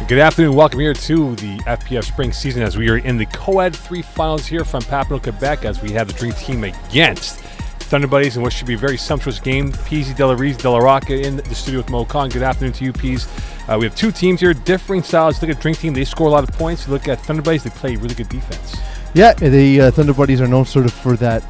Good afternoon. Welcome here to the FPF spring season as we are in the Co-Ed 3 finals here from Paolo, Quebec, as we have the Dream Team against Thunder Buddies in what should be a very sumptuous game. Peasy, Della, Rocca in the studio with Mo Khan. Good afternoon to you, Peas. We have two teams here, differing styles. Look at Dream Team, they score a lot of points. You look at Thunder Buddies, they play really good defense. Yeah, the Thunder Buddies are known sort of for that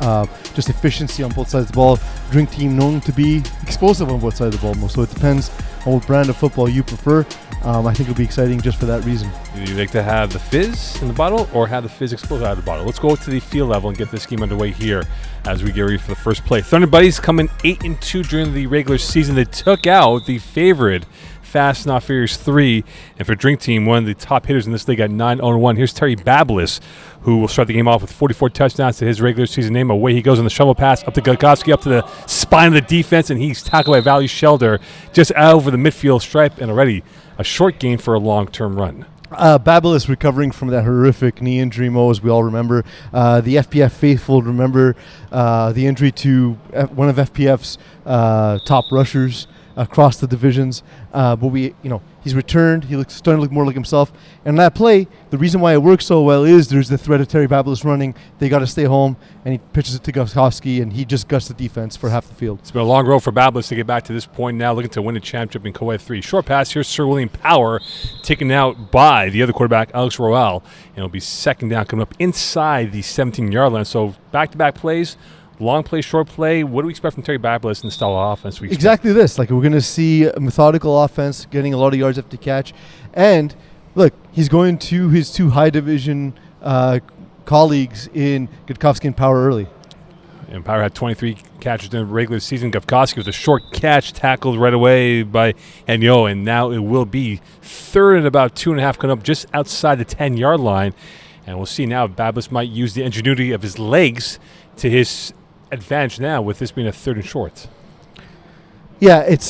just efficiency on both sides of the ball. Dream Team known to be explosive on both sides of the ball. So it depends on what brand of football you prefer. I think it'll be exciting just for that reason. Do you like to have the fizz in the bottle or have the fizz explode out of the bottle? Let's go to the field level and get this game underway here as we get ready for the first play. Thunder Buddies coming 8-2 during the regular season. They took out the favorite Fast Not Furious 3, and for Drink Team, one of the top hitters in this league at 9-1. Here's Terry Babelis, who will start the game off with 44 touchdowns to his regular season name. Away he goes on the shovel pass up to Gudkowski, up to the spine of the defense, and he's tackled by Valley Shelder just out over the midfield stripe, and already a short gain for a long-term run. Babelis recovering from that horrific knee injury, Mo, as we all remember. The FPF faithful remember the injury to one of FPF's top rushers across the divisions, but he's returned. He starting to look more like himself. And that play, the reason why it works so well is there's the threat of Terry Babelis running. They got to stay home, and he pitches it to Gudkowski, and he just guts the defense for half the field. It's been a long road for Babelis to get back to this point now, looking to win the championship in Co-Ed 3. Short pass here, Sir William Power taken out by the other quarterback, Alex Roel, and it'll be second down coming up inside the 17-yard line. So back-to-back plays. Long play, short play. What do we expect from Terry Babelis in the style of offense? Exactly this. We're going to see a methodical offense, getting a lot of yards after catch. And, look, he's going to his two high division colleagues in Gudkowski and Power early. And Power had 23 catches in the regular season. Gudkowski was a short catch, tackled right away by Henyo. And now it will be third and about 2.5 coming up just outside the 10-yard line. And we'll see now if Babelis might use the ingenuity of his legs to his advantage now with this being a third and short. Yeah, it's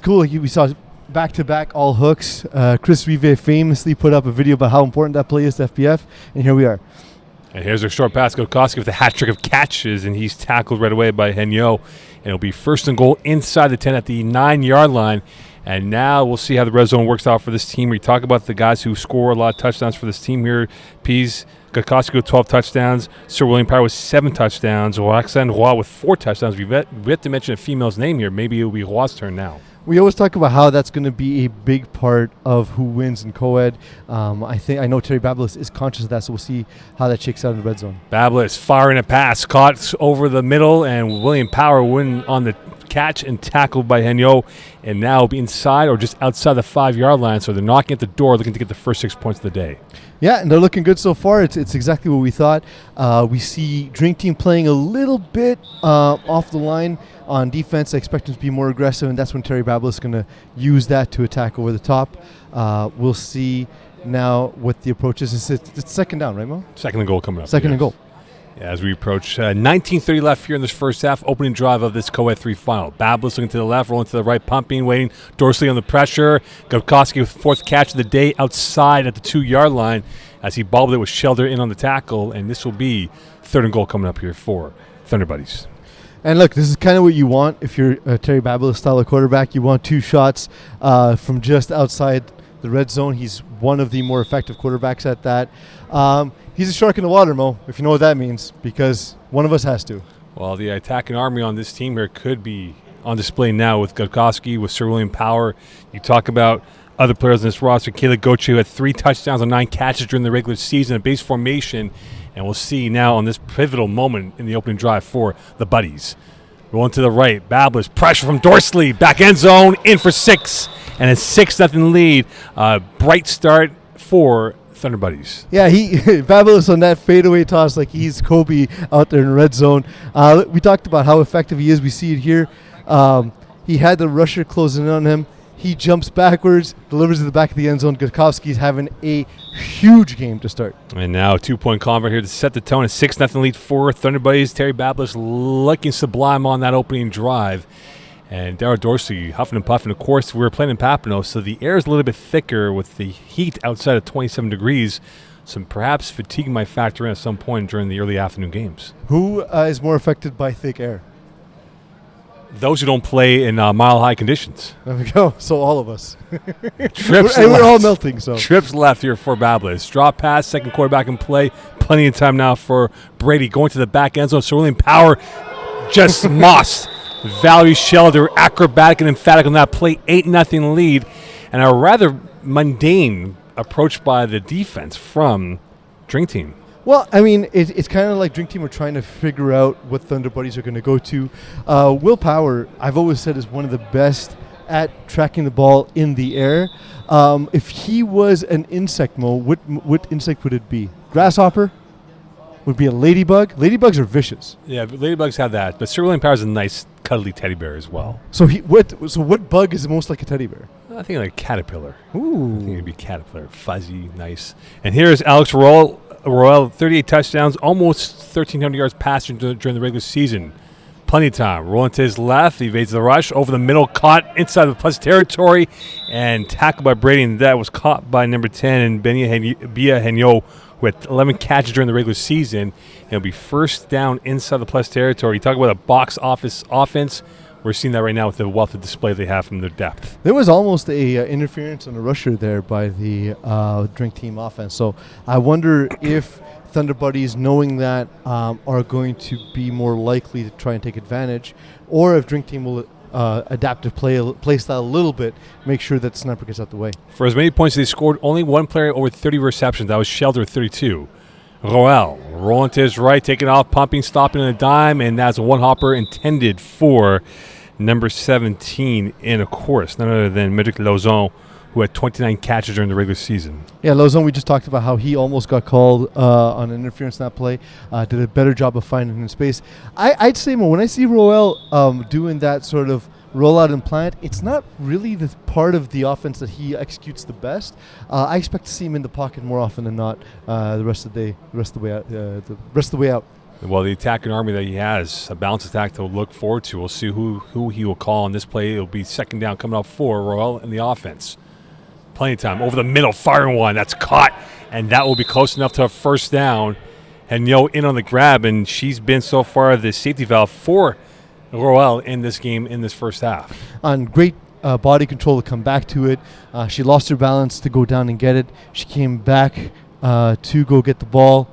cool. We saw back-to-back all hooks. Chris Rive famously put up a video about how important that play is to FPF, and here we are. And here's a short pass. Gudkowski with a hat trick of catches, and he's tackled right away by Henyo. And it'll be first and goal inside the 10 at the 9-yard line. And now we'll see how the red zone works out for this team. We talk about the guys who score a lot of touchdowns for this team here. Pease, Gudkowski with 12 touchdowns. Sir William Power with 7 touchdowns. Roxanne Roy with 4 touchdowns. We have to mention a female's name here. Maybe it'll be Roy's turn now. We always talk about how that's going to be a big part of who wins in Co-Ed. I know Terry Babelis is conscious of that, so we'll see how that shakes out in the red zone. Babelis firing a pass, caught over the middle, and William Power win on the catch and tackled by Henyo, and now be inside or just outside the 5-yard line. So they're knocking at the door, looking to get the first 6 points of the day. Yeah, and they're looking good so far. It's exactly what we thought. We see Drink Team playing a little bit off the line on defense. I expect them to be more aggressive, and that's when Terry Babelis is going to use that to attack over the top. We'll see now what the approach is. It's second down, right, Mo? Second and goal coming up. Second and goal. As we approach 19:30 left here in this first half, opening drive of this Co-Ed 3 final. Babelis looking to the left, rolling to the right, pumping, waiting. Dorsley on the pressure. Gudkowski with 4th catch of the day outside at the 2-yard line as he bobbled it with Shelder in on the tackle. And this will be third and goal coming up here for Thunder Buddies. And look, this is kind of what you want if you're a Terry Babelis style of quarterback. You want 2 shots from just outside the red zone. He's one of the more effective quarterbacks at that. He's a shark in the water, Mo, if you know what that means, because one of us has to. Well, the attacking army on this team here could be on display now with Gudkowski, with Sir William Power. You talk about other players in this roster. Caleb Goche, who had 3 touchdowns on 9 catches during the regular season, a base formation. And we'll see now on this pivotal moment in the opening drive for the Buddies. Rolling to the right, Babelis, pressure from Dorsley, back end zone, in for 6. And a 6-0 lead. Bright start for Thunder Buddies. Yeah, Babelis on that fadeaway toss like he's Kobe out there in the red zone. We talked about how effective he is. We see it here. He had the rusher closing in on him. He jumps backwards, delivers to the back of the end zone. Gudkowski's having a huge game to start. And now a 2-point convert here to set the tone. A 6-0 lead for Thunder Buddies. Terry Bablis looking sublime on that opening drive. And Darryl Dorsey huffing and puffing. Of course, we were playing in Papineau, so the air is a little bit thicker with the heat outside of 27 degrees. So perhaps fatigue might factor in at some point during the early afternoon games. Who is more affected by thick air? Those who don't play in mile-high conditions. There we go. So all of us. Trips we're all melting. So Trips left here for Bablis. Drop pass, second quarterback in play. Plenty of time now for Brady going to the back end zone. Sterling Power just mossed Valerie Shelder, acrobatic and emphatic on that play. 8-0 lead. And a rather mundane approach by the defense from Drink Team. Well, I mean, it's kind of like Drink Team are trying to figure out what Thunder Buddies are going to go to. Will Power, I've always said, is one of the best at tracking the ball in the air. If he was an insect, Mo, what insect would it be? Grasshopper? Would be a ladybug? Ladybugs are vicious. Yeah, ladybugs have that. But Sir William Power is a nice, cuddly teddy bear as well. So what bug is most like a teddy bear? I think like a caterpillar. Ooh. I think it'd be caterpillar. Fuzzy, nice. And here's Alex Royal, 38 touchdowns, almost 1,300 yards passing during the regular season. Plenty of time. Rolling to his left, evades the rush, over the middle, caught inside the plus territory, and tackled by Brady. And that was caught by number 10, and Bia Henyo, who had 11 catches during the regular season. It'll be first down inside the plus territory. You talk about a box office offense. We're seeing that right now with the wealth of display they have from their depth. There was almost a interference on a rusher there by the Drink Team offense. So I wonder if Thunder Buddies, knowing that, are going to be more likely to try and take advantage, or if Drink Team will adapt to play style a little bit, make sure that Sniper gets out the way. For as many points as they scored, only one player over 30 receptions. That was Shelter, 32. Roel rolling to his right, taking off, pumping, stopping on a dime, and that's a one-hopper intended for number 17 in, of course, none other than Medric Lauzon, who had 29 catches during the regular season. Yeah, Lauzon, we just talked about how he almost got called on an interference in that play. Did a better job of finding him in space. I'd say more, when I see Roel doing that sort of rollout and plant, it's not really the part of the offense that he executes the best. I expect to see him in the pocket more often than not the rest of the way out. Well, the attacking army that he has, a balanced attack to look forward to. We'll see who he will call on this play. It'll be second down coming up for Royal in the offense. Plenty of time. Over the middle, firing one. That's caught, and that will be close enough to a first down. And in on the grab, and she's been so far the safety valve for Royal in this game in this first half. On great body control to come back to it. She lost her balance to go down and get it. She came back to go get the ball.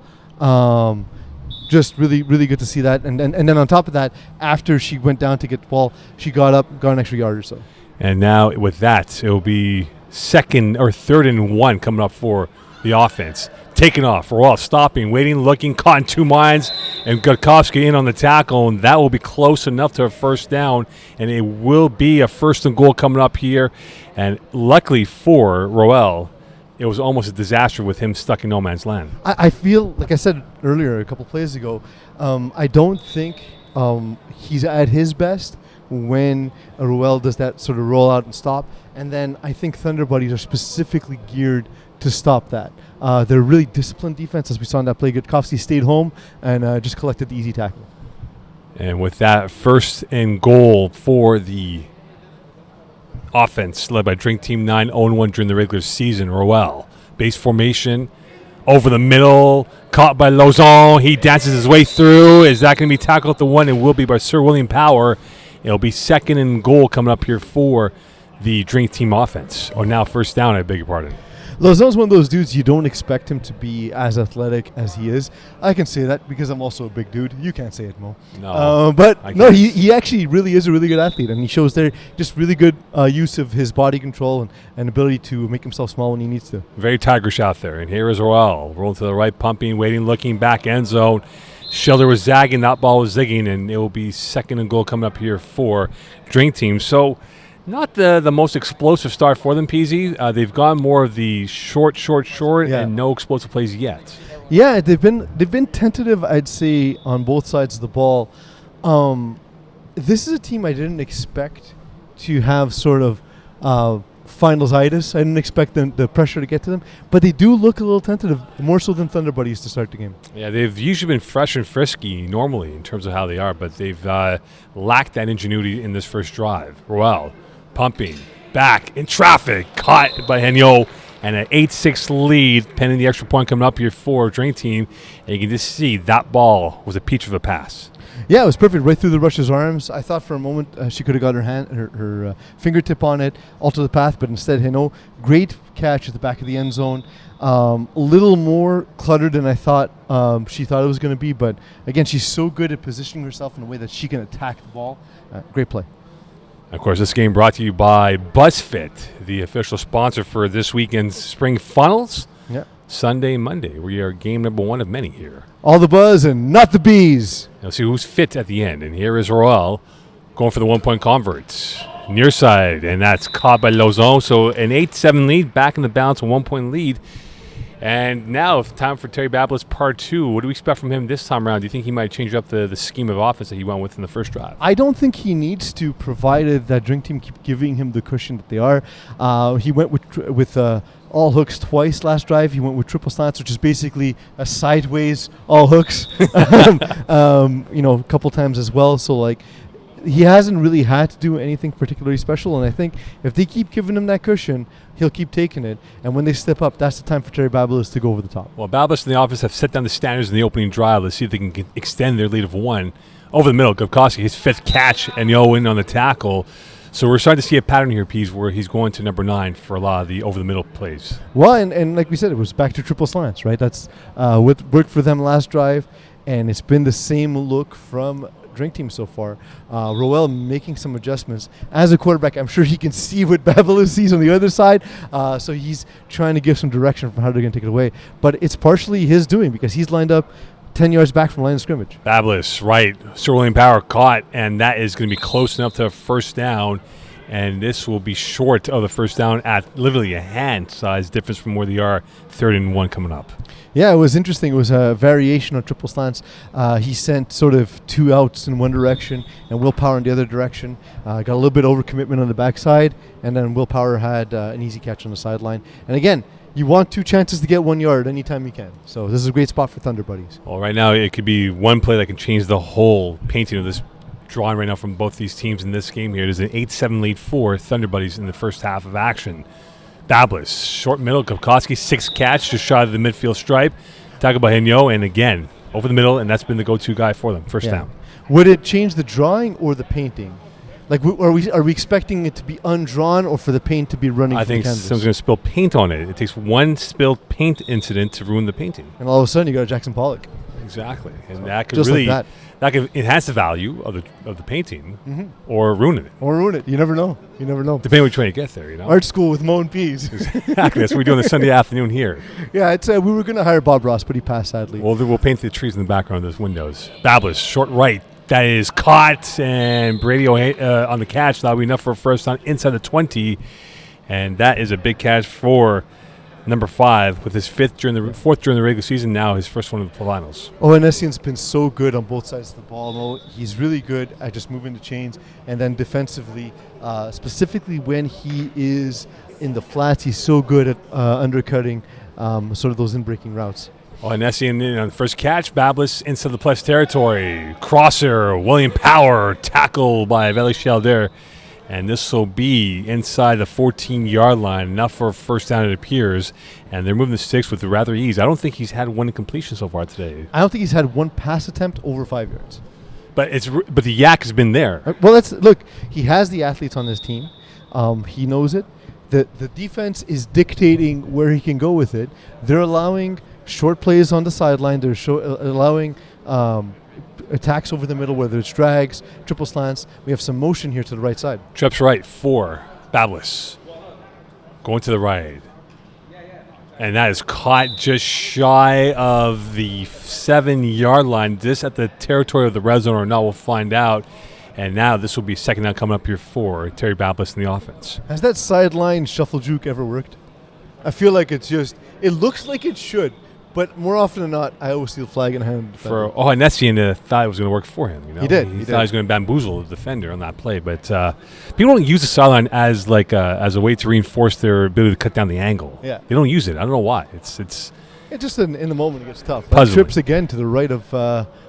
Just really, really good to see that. And then on top of that, after she went down to get the ball, she got up, got an extra yard or so. And now with that, it will be third and one coming up for the offense. Taking off, Royal stopping, waiting, looking, caught in two minds, and Gudkowski in on the tackle, and that will be close enough to a first down, and it will be a first and goal coming up here. And luckily for Royal, it was almost a disaster with him stuck in no man's land. I feel, like I said earlier, a couple plays ago, I don't think he's at his best when Royal does that sort of roll out and stop. And then I think Thunder Buddies are specifically geared to stop that. They're really disciplined defense, as we saw in that play. Gudkowski stayed home and just collected the easy tackle. And with that, first and goal for the offense led by Drink Team 9, 0-1 during the regular season. Roel, base formation, over the middle, caught by Lauzon. He dances his way through. Is that going to be tackled at the one? It will be by Sir William Power. It'll be second and goal coming up here for the Drink Team offense. Or now first down, I beg your pardon. Lauzon's one of those dudes you don't expect him to be as athletic as he is. I can say that because I'm also a big dude. You can't say it, Mo. No. He actually really is a really good athlete, and he shows there just really good use of his body control and ability to make himself small when he needs to. Very tigerish out there. And here is Roel, rolling to the right, pumping, waiting, looking, back end zone. Shelter was zagging, that ball was zigging, and it will be second and goal coming up here for Drink Team. So not the most explosive start for them, PZ. They've gone more of the short, and no explosive plays yet. Yeah, they've been tentative, I'd say, on both sides of the ball. This is a team I didn't expect to have sort of finals-itis. I didn't expect the pressure to get to them, but they do look a little tentative, more so than Thunder Buddies to start the game. Yeah, they've usually been fresh and frisky normally in terms of how they are, but they've lacked that ingenuity in this first drive. Roel pumping back in traffic, caught by Henyo, and an 8-6 lead pending the extra point coming up here for Drink Team. And you can just see that ball was a peach of a pass. Yeah, it was perfect, right through the rusher's arms. I thought for a moment she could have got her fingertip on it, alter the path, but instead, great catch at the back of the end zone. A little more cluttered than I thought she thought it was going to be, but again, she's so good at positioning herself in a way that she can attack the ball. Great play. Of course, this game brought to you by BuzzFit, the official sponsor for this weekend's Spring Funnels. Yeah. Sunday, Monday. We are game number 1 of many here. All the buzz and not the bees. Now see who's fit at the end. And here is Roel going for the 1-point converts. Near side, and that's caught by Lozon. So an 8-7 lead, back in the balance, a 1-point lead. And now it's time for Terry Babelis part 2. What do we expect from him this time around? Do you think he might change up the scheme of offense that he went with in the first drive? I don't think he needs to, provided that Drink Team keep giving him the cushion that they are. He went with all hooks twice last drive. He went with triple slants, which is basically a sideways all hooks, a couple times as well. So, he hasn't really had to do anything particularly special, and I think if they keep giving him that cushion, he'll keep taking it. And when they step up, that's the time for Terry Babelis to go over the top. Well, Babelis and the office have set down the standards in the opening drive. Let's see if they can extend their lead of 1. Over the middle, Gavkowski, his 5th catch, and in on the tackle. So we're starting to see a pattern here, Pease, where he's going to number 9 for a lot of the over-the-middle plays. Well, and like we said, it was back to triple slants, right? That's what worked for them last drive, and it's been the same look from Drink Team so far. Roel making some adjustments. As a quarterback, I'm sure he can see what Babelis sees on the other side, so he's trying to give some direction for how they're going to take it away. But it's partially his doing because he's lined up 10 yards back from line of scrimmage. Babelis, right. Sir William Power caught, and that is going to be close enough to a first down. And this will be short of the first down at literally a hand-size difference from where they are 3rd and 1 coming up. Yeah, it was interesting. It was a variation on triple slants. He sent sort of 2 outs in one direction and Will Power in the other direction. Got a little bit overcommitment on the backside, and then Will Power had an easy catch on the sideline. And again, you want 2 chances to get 1 yard anytime you can. So this is a great spot for Thunder Buddies. Well, right now it could be one play that can change the whole painting of this drawing right now from both these teams in this game here. There's an 8-7 lead for Thunder Buddies in the first half of action. Babelis, short middle, Gavkowski, 6th catch, just shy of the midfield stripe. Tackle by Henyo, and again, over the middle, and that's been the go-to guy for them, first down. Would it change the drawing or the painting? Are we expecting it to be undrawn or for the paint to be running? I think someone's going to spill paint on it. It takes one spilled paint incident to ruin the painting. And all of a sudden, you got a Jackson Pollock. Exactly, and that could just really like that could enhance the value of the painting, or ruin it. Or ruin it. You never know. Depending on which way you get there, Art school with Mo and Peas. Exactly. That's what we're doing this Sunday afternoon here. Yeah, it's we were going to hire Bob Ross, but he passed sadly. Well, we'll paint the trees in the background of those windows. Babelis, short right. That is caught, and Brady on the catch. That'll be enough for a first down inside the 20, and that is a big catch for number 5 with his 4th during the regular season. Now his first one of the finals. Essien's been so good on both sides of the ball. He's really good at just moving the chains, and then defensively, specifically when he is in the flats, he's so good at undercutting sort of those in-breaking routes. Oh, and Essien on the first catch, Babelis inside the plus territory. Crosser, William Power, tackle by Veli Shelder. And this will be inside the 14-yard line, enough for a first down, it appears. And they're moving the sticks with rather ease. I don't think he's had one incompletion so far today. I don't think he's had one pass attempt over 5 yards. But the yak has been there. Well, look. He has the athletes on his team. He knows it. The defense is dictating where he can go with it. They're allowing short plays on the sideline. They're allowing attacks over the middle, whether it's drags, triple slants. We have some motion here to the right side. Trips right for Babelis. Going to the right. And that is caught just shy of the 7-yard line. This at the territory of the red zone or not, we'll find out. And now this will be second down coming up here for Terry Babelis in the offense. Has that sideline shuffle juke ever worked? I feel like it looks like it should, But more often than not, I always see the flag in hand. And Nessian thought it was going to work for him. He did. He thought he was going to bamboozle the defender on that play. But people don't use the sideline as as a way to reinforce their ability to cut down the angle. Yeah. They don't use it. I don't know why. It's just in the moment it gets tough. Puzzling. Trips again to the right of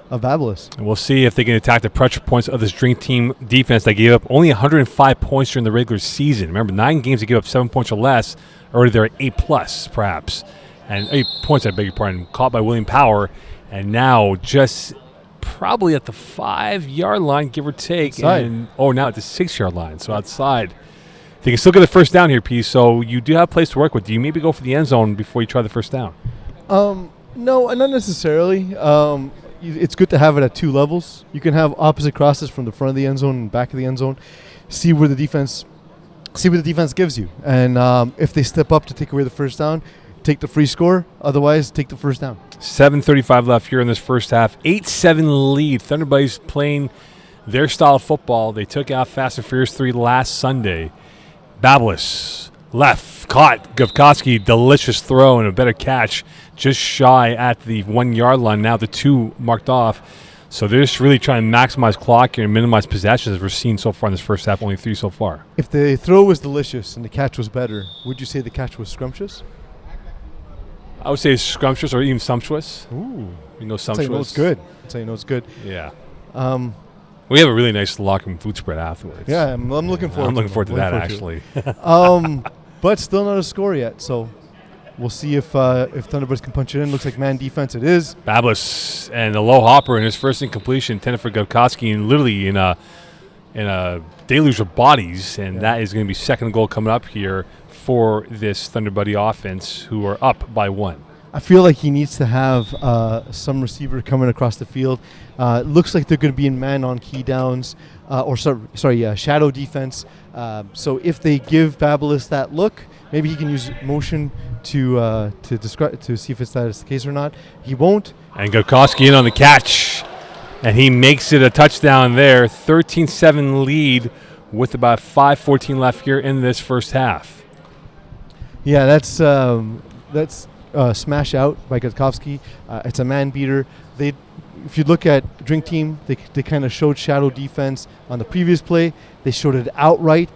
Babelis. And we'll see if they can attack the pressure points of this Dream Team defense that gave up only 105 points during the regular season. Remember, 9 games they gave up 7 points or less. Already they're at 8+, perhaps. And 8 points, I beg your pardon, caught by William Power. And now just probably at the 5-yard line, give or take. Outside. Now at the 6-yard line, so outside. They can still get the first down here, P. So you do have a place to work with. Do you maybe go for the end zone before you try the first down? No, not necessarily. It's good to have it at 2 levels. You can have opposite crosses from the front of the end zone and back of the end zone. See what the defense gives you. And if they step up to take away the first down, take the free score. Otherwise, take the first down. 7:35 left here in this first half. 8-7 lead. Thunder Buddies playing their style of football. They took out Fast and Furious 3 last Sunday. Babelis left, caught Gavkovsky, delicious throw and a better catch, just shy at the 1-yard line. Now the 2 marked off. So they're just really trying to maximize clock and minimize possessions as we're seeing so far in this first half, only 3 so far. If the throw was delicious and the catch was better, would you say the catch was scrumptious? I would say it's scrumptious or even sumptuous. Ooh. Sumptuous. That's how you know it's good. That's how you know it's good. Yeah. We have a really nice locker room food spread afterwards. Yeah, I'm looking forward. I'm looking forward to that, actually. But still not a score yet. So we'll see if Thunderbirds can punch it in. Looks like man defense it is. Babelis and a low hopper in his first incompletion intended for Gavkovsky, and literally in a deluge of bodies, and that is going to be second goal coming up here for this Thunder Buddy offense, who are up by 1. I feel like he needs to have some receiver coming across the field. Looks like they're going to be in man on key downs, shadow defense. So if they give Babelis that look, maybe he can use motion to see if that is the case or not. He won't. And Gavkovsky in on the catch, and he makes it a touchdown there. 13-7 lead with about 5:14 left here in this first half. Yeah, that's smash out by Gavkovsky. It's a man beater. If you look at Drink Team, they kind of showed shadow defense on the previous play. They showed it outright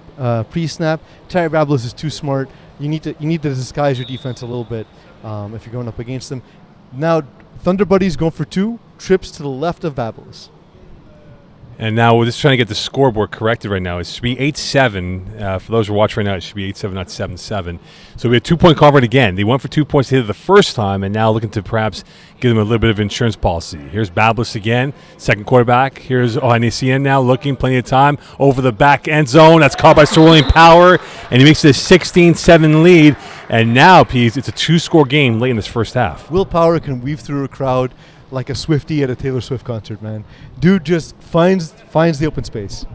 pre-snap. Terry Babelis is too smart. You need to disguise your defense a little bit if you're going up against them. Now Thunder Buddies going for 2 trips to the left of Babelis. And now we're just trying to get the scoreboard corrected right now. It should be 8-7. For those who are watching right now, it should be 8-7, not 7-7. So we had 2-point convert again. They went for 2 points to hit it the first time, and now looking to perhaps give them a little bit of insurance policy. Here's Babelis again, second quarterback. Here's Ahuntsic now looking, plenty of time, over the back end zone. That's caught by Sir William Power, and he makes it a 16-7 lead. And now, Pease, it's a 2-score game late in this first half. Will Power can weave through a crowd like a Swiftie at a Taylor Swift concert, man. Dude just finds the open space.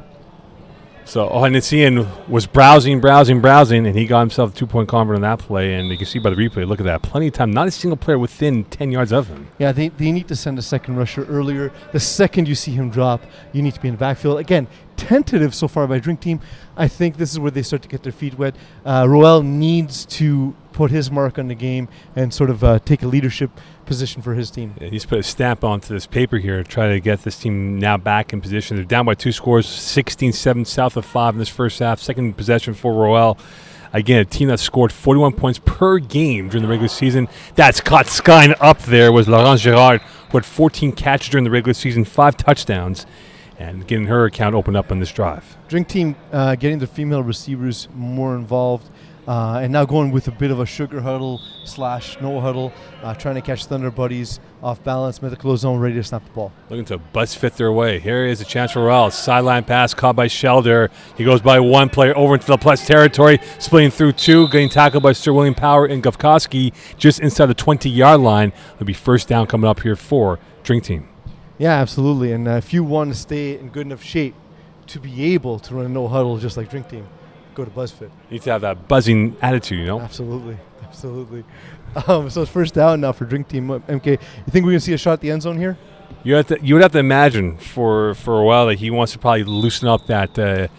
So Ahuntsic was browsing, and he got himself a 2-point convert on that play. And you can see by the replay, look at that. Plenty of time. Not a single player within 10 yards of him. Yeah, they need to send a second rusher earlier. The second you see him drop, you need to be in the backfield. Again, tentative so far by Drink Team. I think this is where they start to get their feet wet. Roel needs to put his mark on the game and sort of take a leadership position for his team. Yeah, he's put a stamp onto this paper here to try to get this team now back in position. They're down by 2 scores, 16-7 south of 5 in this first half. Second possession for Roel. Again, a team that scored 41 points per game during the regular season. That's caught skying up there was Laurence Girard, who had 14 catches during the regular season, 5 touchdowns, and getting her account opened up on this drive. Drink Team getting the female receivers more involved. And now going with a bit of a sugar huddle / no huddle, trying to catch Thunder Buddies off balance, medical zone, ready to snap the ball. Looking to buzz fit their way. Here is a chance for Roel. Sideline pass caught by Shelder. He goes by 1 player over into the plus territory, splitting through 2, getting tackled by Sir William Power and Gavkovsky just inside the 20-yard line. It'll be first down coming up here for Drink Team. Yeah, absolutely. And if you want to stay in good enough shape to be able to run a no huddle just like Drink Team, go to BuzzFit. You need to have that buzzing attitude, you know? Absolutely. So it's first down now for Drink Team. MK, you think we're going to see a shot at the end zone here? You would have to imagine for a while that he wants to probably loosen up that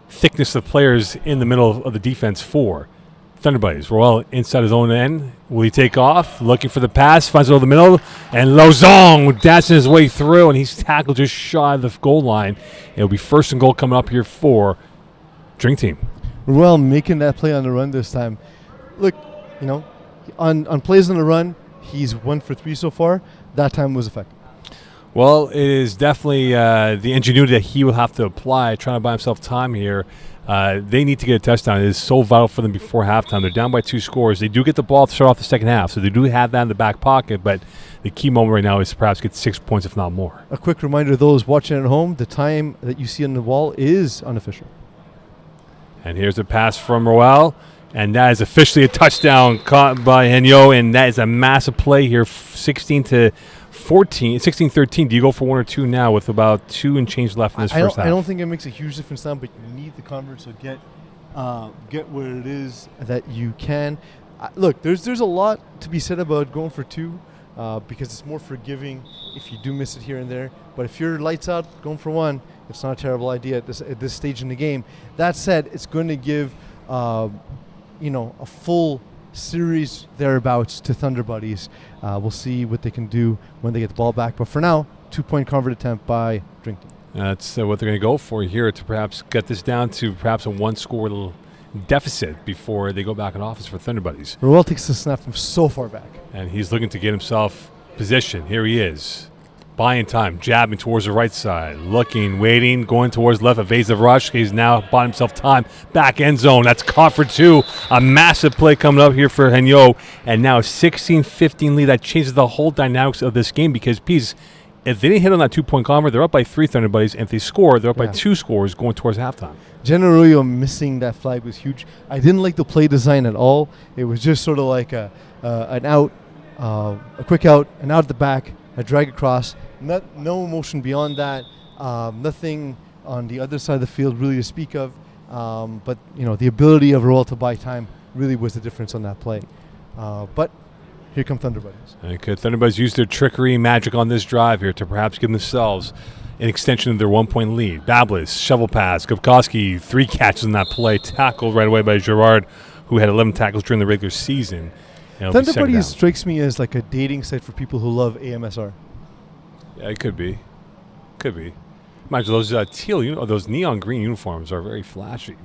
thickness of players in the middle of the defense for Thunder Buddies. Royal inside his own end. Will he take off? Looking for the pass. Finds it over the middle. And Lozong dashing his way through. And he's tackled just shy of the goal line. It'll be first and goal coming up here for Drink Team. Royal making that play on the run this time. Look, on plays on the run, he's 1 for 3 so far. That time was effective. Well, it is definitely the ingenuity that he will have to apply, trying to buy himself time here. They need to get a touchdown. It is so vital for them before halftime. They're down by 2 scores. They do get the ball to start off the second half, so they do have that in the back pocket, but the key moment right now is perhaps get 6 points, if not more. A quick reminder to those watching at home, the time that you see on the wall is unofficial. And here's a pass from Royal, and that is officially a touchdown caught by Henyo, and that is a massive play here, 16-13. Do you go for 1 or 2 now with about 2 and change left in this first half? I don't think it makes a huge difference now, but you need the converts to get where it is that you can. Look, there's a lot to be said about going for 2 because it's more forgiving if you do miss it here and there. But if you're lights out going for 1, it's not a terrible idea at this stage in the game. That said, it's going to give a full series thereabouts to Thunder Buddies. We'll see what they can do when they get the ball back. But for now, 2-point convert attempt by Drink Team. That's what they're going to go for here to perhaps get this down to perhaps a 1-score deficit before they go back in offense for Thunder Buddies. Royal takes the snap from so far back. And he's looking to get himself position. Here he is. Buying time, jabbing towards the right side, looking, waiting, going towards left, evasive rush. He's now bought himself time, back end zone. That's caught for 2. A massive play coming up here for Henyo. And now a 16-15 lead. That changes the whole dynamics of this game because, Peace, if they didn't hit on that 2-point convert, they're up by 3 Thunder Buddies. And if they score, they're up by 2 scores going towards halftime. Generally, missing that flag was huge. I didn't like the play design at all. It was just sort of like an out, a quick out, an out at the back, a drag across. No emotion beyond that. Nothing on the other side of the field really to speak of. But the ability of Royal to buy time really was the difference on that play. But here come Thunder Buddies. Okay, Thunder Buddies use their trickery magic on this drive here to perhaps give themselves an extension of their 1-point lead. Bablis, shovel pass, Gubkowski, 3 catches in that play, tackled right away by Girard, who had 11 tackles during the regular season. Thunder Buddies strikes me as like a dating site for people who love AMSR. Yeah, it could be. Imagine those those neon green uniforms are very flashy.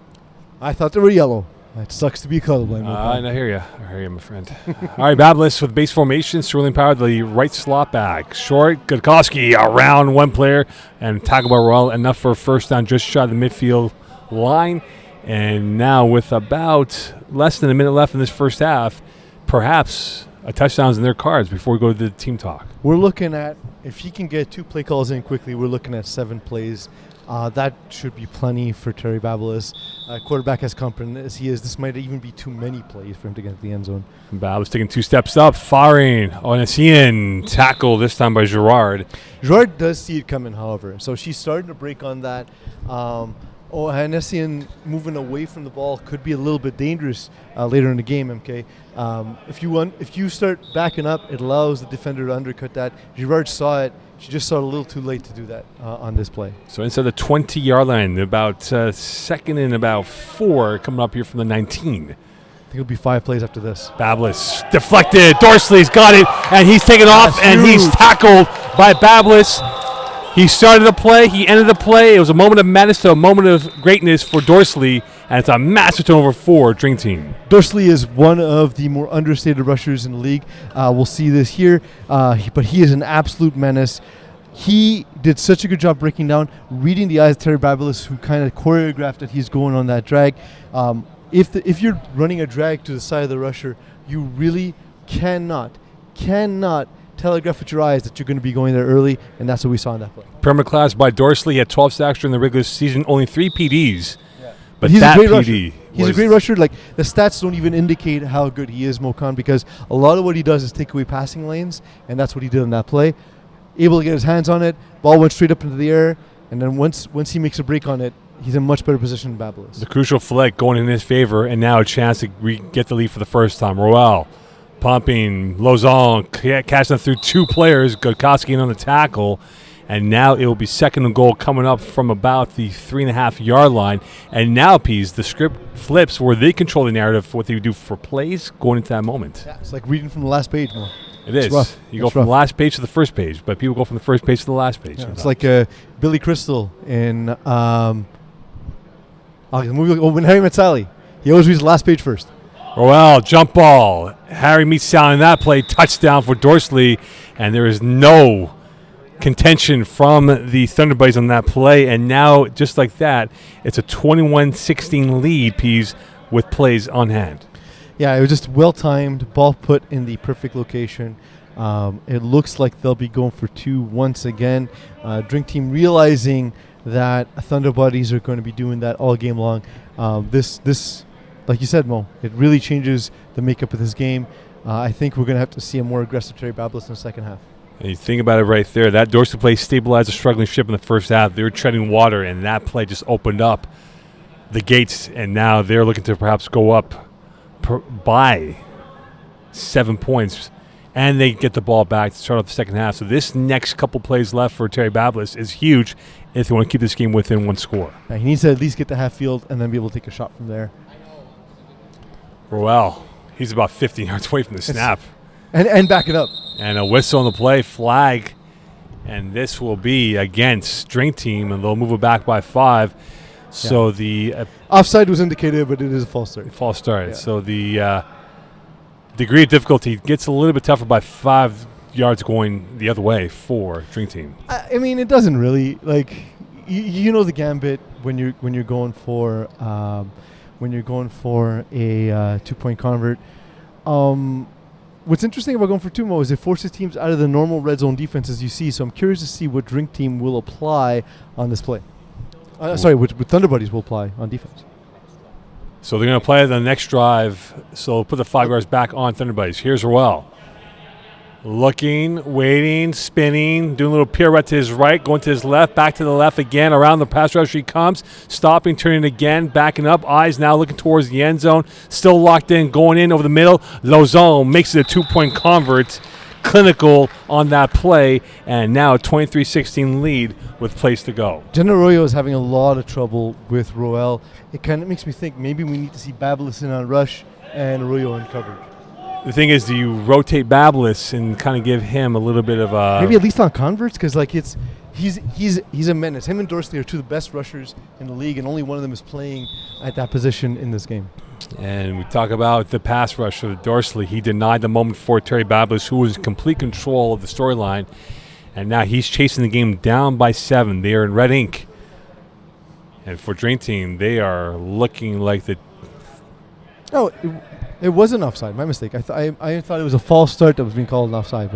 I thought they were yellow. It sucks to be colorblind. I hear you, my friend. All right, Bablis with base formation, Sterling Power, the right slot back. Short, Gudkowski around one player and tackle by Royal, enough for a first down just shy of the midfield line. And now with about less than a minute left in this first half, perhaps a touchdown's in their cards before we go to the team talk. We're looking at, if he can get 2 play calls in quickly, we're looking at 7 plays. That should be plenty for Terry Bablis. Quarterback as confident as he is, this might even be too many plays for him to get to the end zone. Bablis taking 2 steps up, firing on Essien. Tackle this time by Girard. Girard does see it coming, however. So she's starting to break on that. And Essien moving away from the ball could be a little bit dangerous later in the game, MK. If you start backing up, it allows the defender to undercut that. Girard saw it. She just saw it a little too late to do that on this play. So inside the 20-yard line, about second and about 4 coming up here from the 19. I think it'll be 5 plays after this. Bablis deflected. Dorsley's got it, and he's taken off, and he's tackled by Bablis. He started the play. He ended the play. It was a moment of madness to a moment of greatness for Dorsley, and it's a massive turnover for Drink Team. Dorsley is one of the more understated rushers in the league. We'll see this here, but he is an absolute menace. He did such a good job breaking down, reading the eyes of Terry Bablis, who kind of choreographed that he's going on that drag. If you're running a drag to the side of the rusher, you really cannot telegraph with your eyes that you're going to be going there early, and that's what we saw in that play. Perimeter class by Dorsley. He had 12 sacks during the regular season, only 3 PDs. Yeah. But he's that a great PD rusher. He's a great rusher. Like, the stats don't even indicate how good he is, Mokan, because a lot of what he does is take away passing lanes, and that's what he did on that play. Able to get his hands on it, ball went straight up into the air, and then once he makes a break on it, he's in much better position than Bablis. The crucial flick going in his favor, and now a chance to get the lead for the first time. Roel pumping, Lozong catching through 2 players, Gudkowski in on the tackle, And now it will be second and goal coming up from about the 3.5-yard line. And now, Pease, the script flips where they control the narrative for what they do for plays going into that moment. Yeah, it's like reading from the last page, man. It is. Rough. You go from the last page to the first page, but people go from the first page to the last page. Yeah, it's like Billy Crystal in the movie When Harry Met Sally. He always reads the last page first. Well, jump ball. Harry meets Sally in that play. Touchdown for Dorsley. And there is no contention from the Thunderbirds on that play. And now, just like that, it's a 21-16 lead, Pease, with plays on hand. Yeah, it was just well-timed. Ball put in the perfect location. It looks like they'll be going for 2 once again. Drink Team realizing that Thunder Buddies are going to be doing that all game long. This, like you said, Mo, it really changes the makeup of this game. I think we're going to have to see a more aggressive Terry Bablis in the second half. And you think about it right there. That Dorsey play stabilized a struggling ship in the first half. They were treading water, and that play just opened up the gates, and now they're looking to perhaps go up by 7 points, and they get the ball back to start off the second half. So this next couple plays left for Terry Bablis is huge if they want to keep this game within one score. Yeah, he needs to at least get to half field and then be able to take a shot from there. Well, he's about 15 yards away from the snap. And back it up. And a whistle on the play, flag. And this will be against Drink Team, and they'll move it back by 5. So the offside was indicated, but it is a false start. False start. Yeah. So the degree of difficulty gets a little bit tougher by 5 yards going the other way for Drink Team. I mean, it doesn't really, like, you know the gambit when you're going for a 2-point convert. What's interesting about going for 2, Mo, is it forces teams out of the normal red zone defenses you see. So I'm curious to see what Drink Team will apply on this play. What Thunder Buddies will apply on defense. So they're going to play the next drive. So put the 5 yards back on Thunder Buddies. Here's Ruel. Looking, waiting, spinning, doing a little pirouette to his right, going to his left, back to the left again. Around the pass rush he comes, stopping, turning again, backing up. Eyes now looking towards the end zone. Still locked in, going in over the middle. Lozon makes it a 2-point convert. Clinical on that play, and now a 23-16 lead with place to go. Jen Arroyo is having a lot of trouble with Roel. It kind of makes me think maybe we need to see Bablis in on rush and Arroyo in coverage. The thing is, do you rotate Bablis and kind of give him a little bit of a... Maybe at least on converts, because like he's a menace. Him and Dorsley are 2 of the best rushers in the league, and only one of them is playing at that position in this game. And we talk about the pass rush of Dorsley. He denied the moment for Terry Bablis, who was in complete control of the storyline. And now he's chasing the game down by 7. They are in red ink. And for Drink Team, they are looking like the... Oh, it wasn't offside. My mistake. I thought it was a false start that was being called an offside.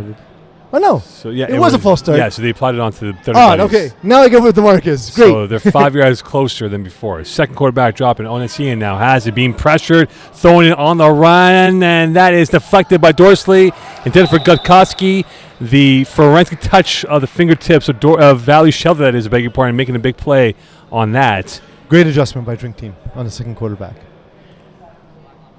But no. So yeah, it was a false start. Yeah, so they applied it onto the Thunder Buddies. Okay. Now I get what the mark is. Great. So they're 5 yards closer than before. Second quarterback dropping. Onesian now has it, being pressured, throwing it on the run, and that is deflected by Dorsley. Intended for Gutkowski. The forensic touch of the fingertips of Valley Shelter, that is, making a big play on that. Great adjustment by Drink Team on the second quarterback.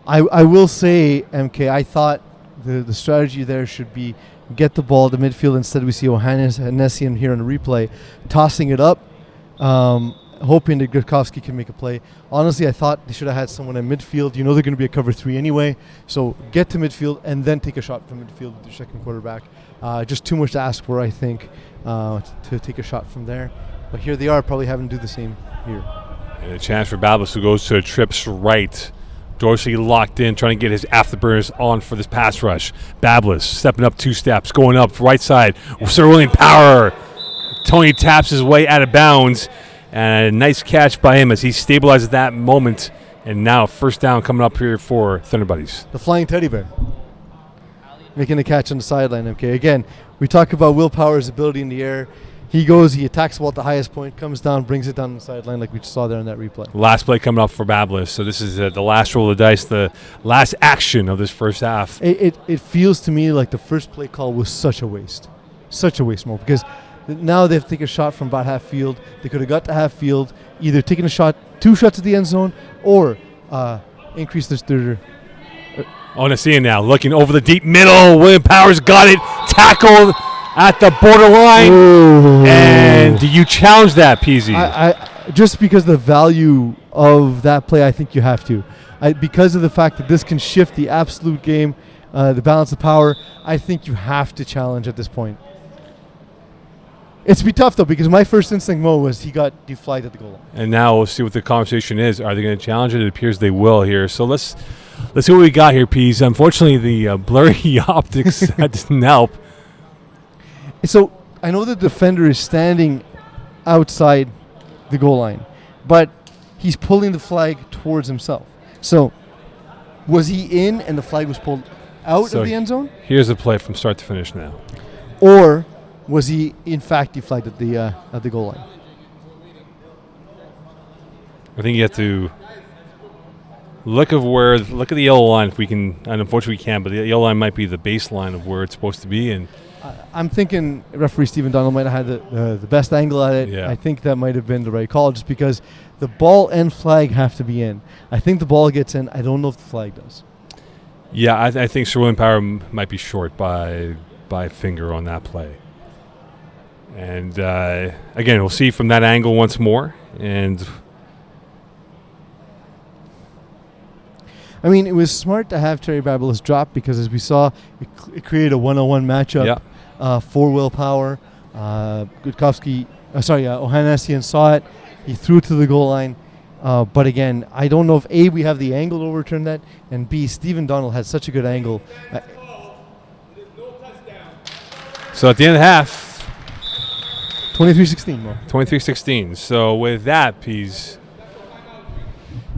I will say, MK, I thought the strategy there should be get the ball to midfield. Instead, we see Ohanian here on the replay tossing it up, hoping that Gutkowski can make a play. Honestly, I thought they should have had someone in midfield. You know they're going to be a cover 3 anyway, so get to midfield and then take a shot from midfield with your second quarterback. Just too much to ask for, I think, to take a shot from there. But here they are, probably having to do the same here. And a chance for Bablis, who goes to trips right. Dorsey locked in, trying to get his afterburners on for this pass rush. Bablis stepping up 2 steps, going up right side. Sir William Power. Tony taps his way out of bounds. And a nice catch by him as he stabilizes that moment. And now first down coming up here for Thunder Buddies. The flying teddy bear. Making a catch on the sideline, okay. Again, we talk about Will Power's ability in the air. He goes, he attacks the ball at the highest point, comes down, brings it down the sideline like we just saw there in that replay. Last play coming up for Bablis. So this is the last roll of the dice, the last action of this first half. It feels to me like the first play call was such a waste. Such a waste, Mo, because now they have to take a shot from about half field. They could have got to half field, either taking a shot, 2 shots at the end zone, or increase their Onesian now looking over the deep middle. William Powers got it, tackled at the borderline. Ooh. And do you challenge that, PZ? I just because of the value of that play, I think you have to. Because of the fact that this can shift the absolute game, the balance of power, I think you have to challenge at this point. It's be tough, though, because my first instinct, Mo, was he got deflagged at the goal line. And now we'll see what the conversation is. Are they going to challenge it? It appears they will here. So let's see what we got here, Pease. Unfortunately, the blurry optics that didn't help. So I know the defender is standing outside the goal line, but he's pulling the flag towards himself. So was he in and the flag was pulled out of the end zone? Here's the play from start to finish now. Or was he in fact deflagged at the goal line? I think you have to look at the yellow line if we can, and unfortunately we can't, but the yellow line might be the baseline of where it's supposed to be. And I'm thinking referee Stephen Donald might have had the best angle at it. Yeah. I think that might have been the right call just because the ball and flag have to be in. I think the ball gets in. I don't know if the flag does. Yeah, I think Sir William Power might be short by a finger on that play. And again, we'll see from that angle once more. And I mean, it was smart to have Terry Babelas drop because, as we saw, it created a one-on-one matchup for Will Power. Ohanessian saw it. He threw it to the goal line. But again, I don't know if A, we have the angle to overturn that, and B, Stephen Donald had such a good angle. So at the end of the half, 23-16 more. 23-16. So with that piece,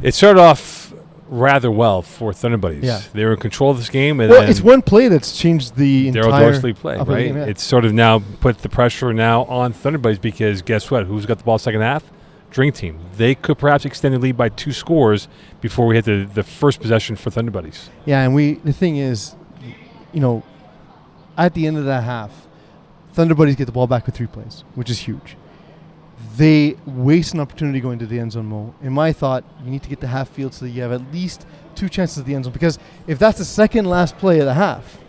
it started off rather well for Thunder Buddies. Yeah. They were in control of this game. And well, it's one play that's changed the Daryl entire Dorsley play, right? game, yeah. It's sort of now put the pressure now on Thunder Buddies because guess what? Who's got the ball second half? Dream Team. They could perhaps extend the lead by 2 scores before we hit the first possession for Thunder Buddies. Yeah, and the thing is, at the end of that half, Thunder Buddies get the ball back with 3 plays, which is huge. They waste an opportunity going to the end zone, Mo. In my thought, you need to get to half field so that you have at least 2 chances at the end zone. Because if that's the second last play of the half,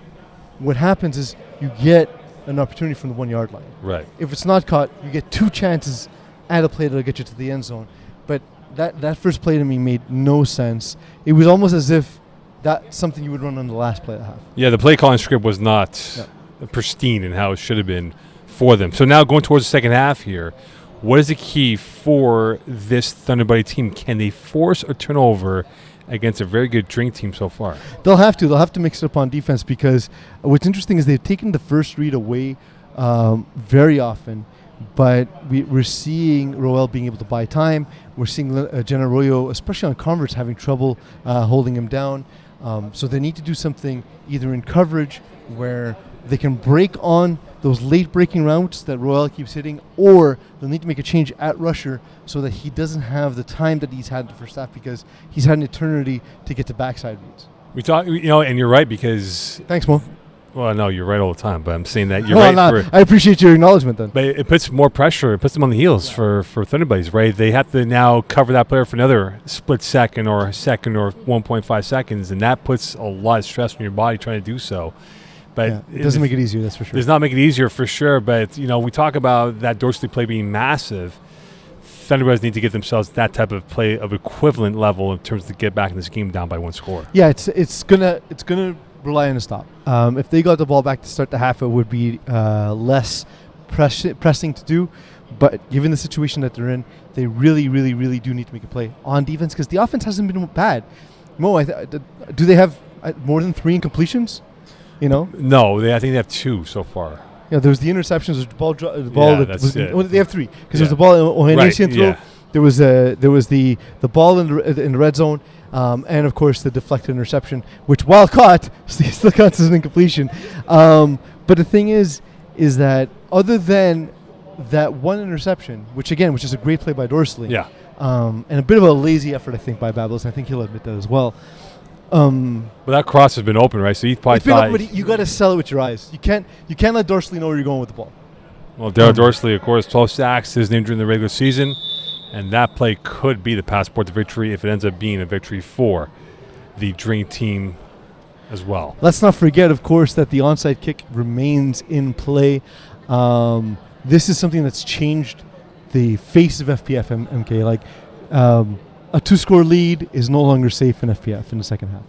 what happens is you get an opportunity from the 1-yard line. Right. If it's not caught, you get 2 chances at a play that'll get you to the end zone. But that first play to me made no sense. It was almost as if that's something you would run on the last play of the half. Yeah, the play calling script was not pristine in how it should have been for them. So now going towards the second half here, what is the key for this Thunder Buddy team? Can they force a turnover against a very good Drink team so far? They'll have to. They'll have to mix it up on defense because what's interesting is they've taken the first read away very often, but we're seeing Roel being able to buy time. We're seeing Jen Arroyo, especially on converts, having trouble holding him down. So they need to do something either in coverage where they can break on those late breaking routes that Roel keeps hitting, or they'll need to make a change at rusher so that he doesn't have the time that he's had in the first half because he's had an eternity to get to backside reads. We talk, and you're right because. Thanks, Mo. Well, no, you're right all the time, but I'm saying that you're right. I appreciate your acknowledgement then. But it puts more pressure. It puts them on the heels for Thunder Buddies, right? They have to now cover that player for another split second or 1.5 seconds, and that puts a lot of stress on your body trying to do so. But it doesn't make it easier, that's for sure. It does not make it easier for sure, but we talk about that Dorsley play being massive. Thunder Buddies need to get themselves that type of play of equivalent level in terms of to get back in this game down by 1 score. Yeah, it's gonna rely on a stop. If they got the ball back to start the half, it would be less pressing to do. But given the situation that they're in, they really, really, really do need to make a play on defense because the offense hasn't been bad. Mo, do they have more than 3 incompletions? No, I think they have 2 so far. Yeah, there was the interceptions. There's the ball. They have 3 because there's the ball in Ohanessian throw. Yeah. There was the ball in the red zone, and of course the deflected interception, which while caught still counts as an incompletion. But the thing is that other than that one interception, which is a great play by Dorsley, and a bit of a lazy effort I think by Babelas, I think he'll admit that as well. But that cross has been open, right? So he probably thought but you got to sell it with your eyes. You can't let Dorsley know where you're going with the ball. Well, Daryl Dorsley, of course, 12 sacks, his name during the regular season, and that play could be the passport to victory if it ends up being a victory for the Dream Team as well. Let's not forget, of course, that the onside kick remains in play. This is something that's changed the face of FPF MK. Like, a 2-score lead is no longer safe in FPF in the second half.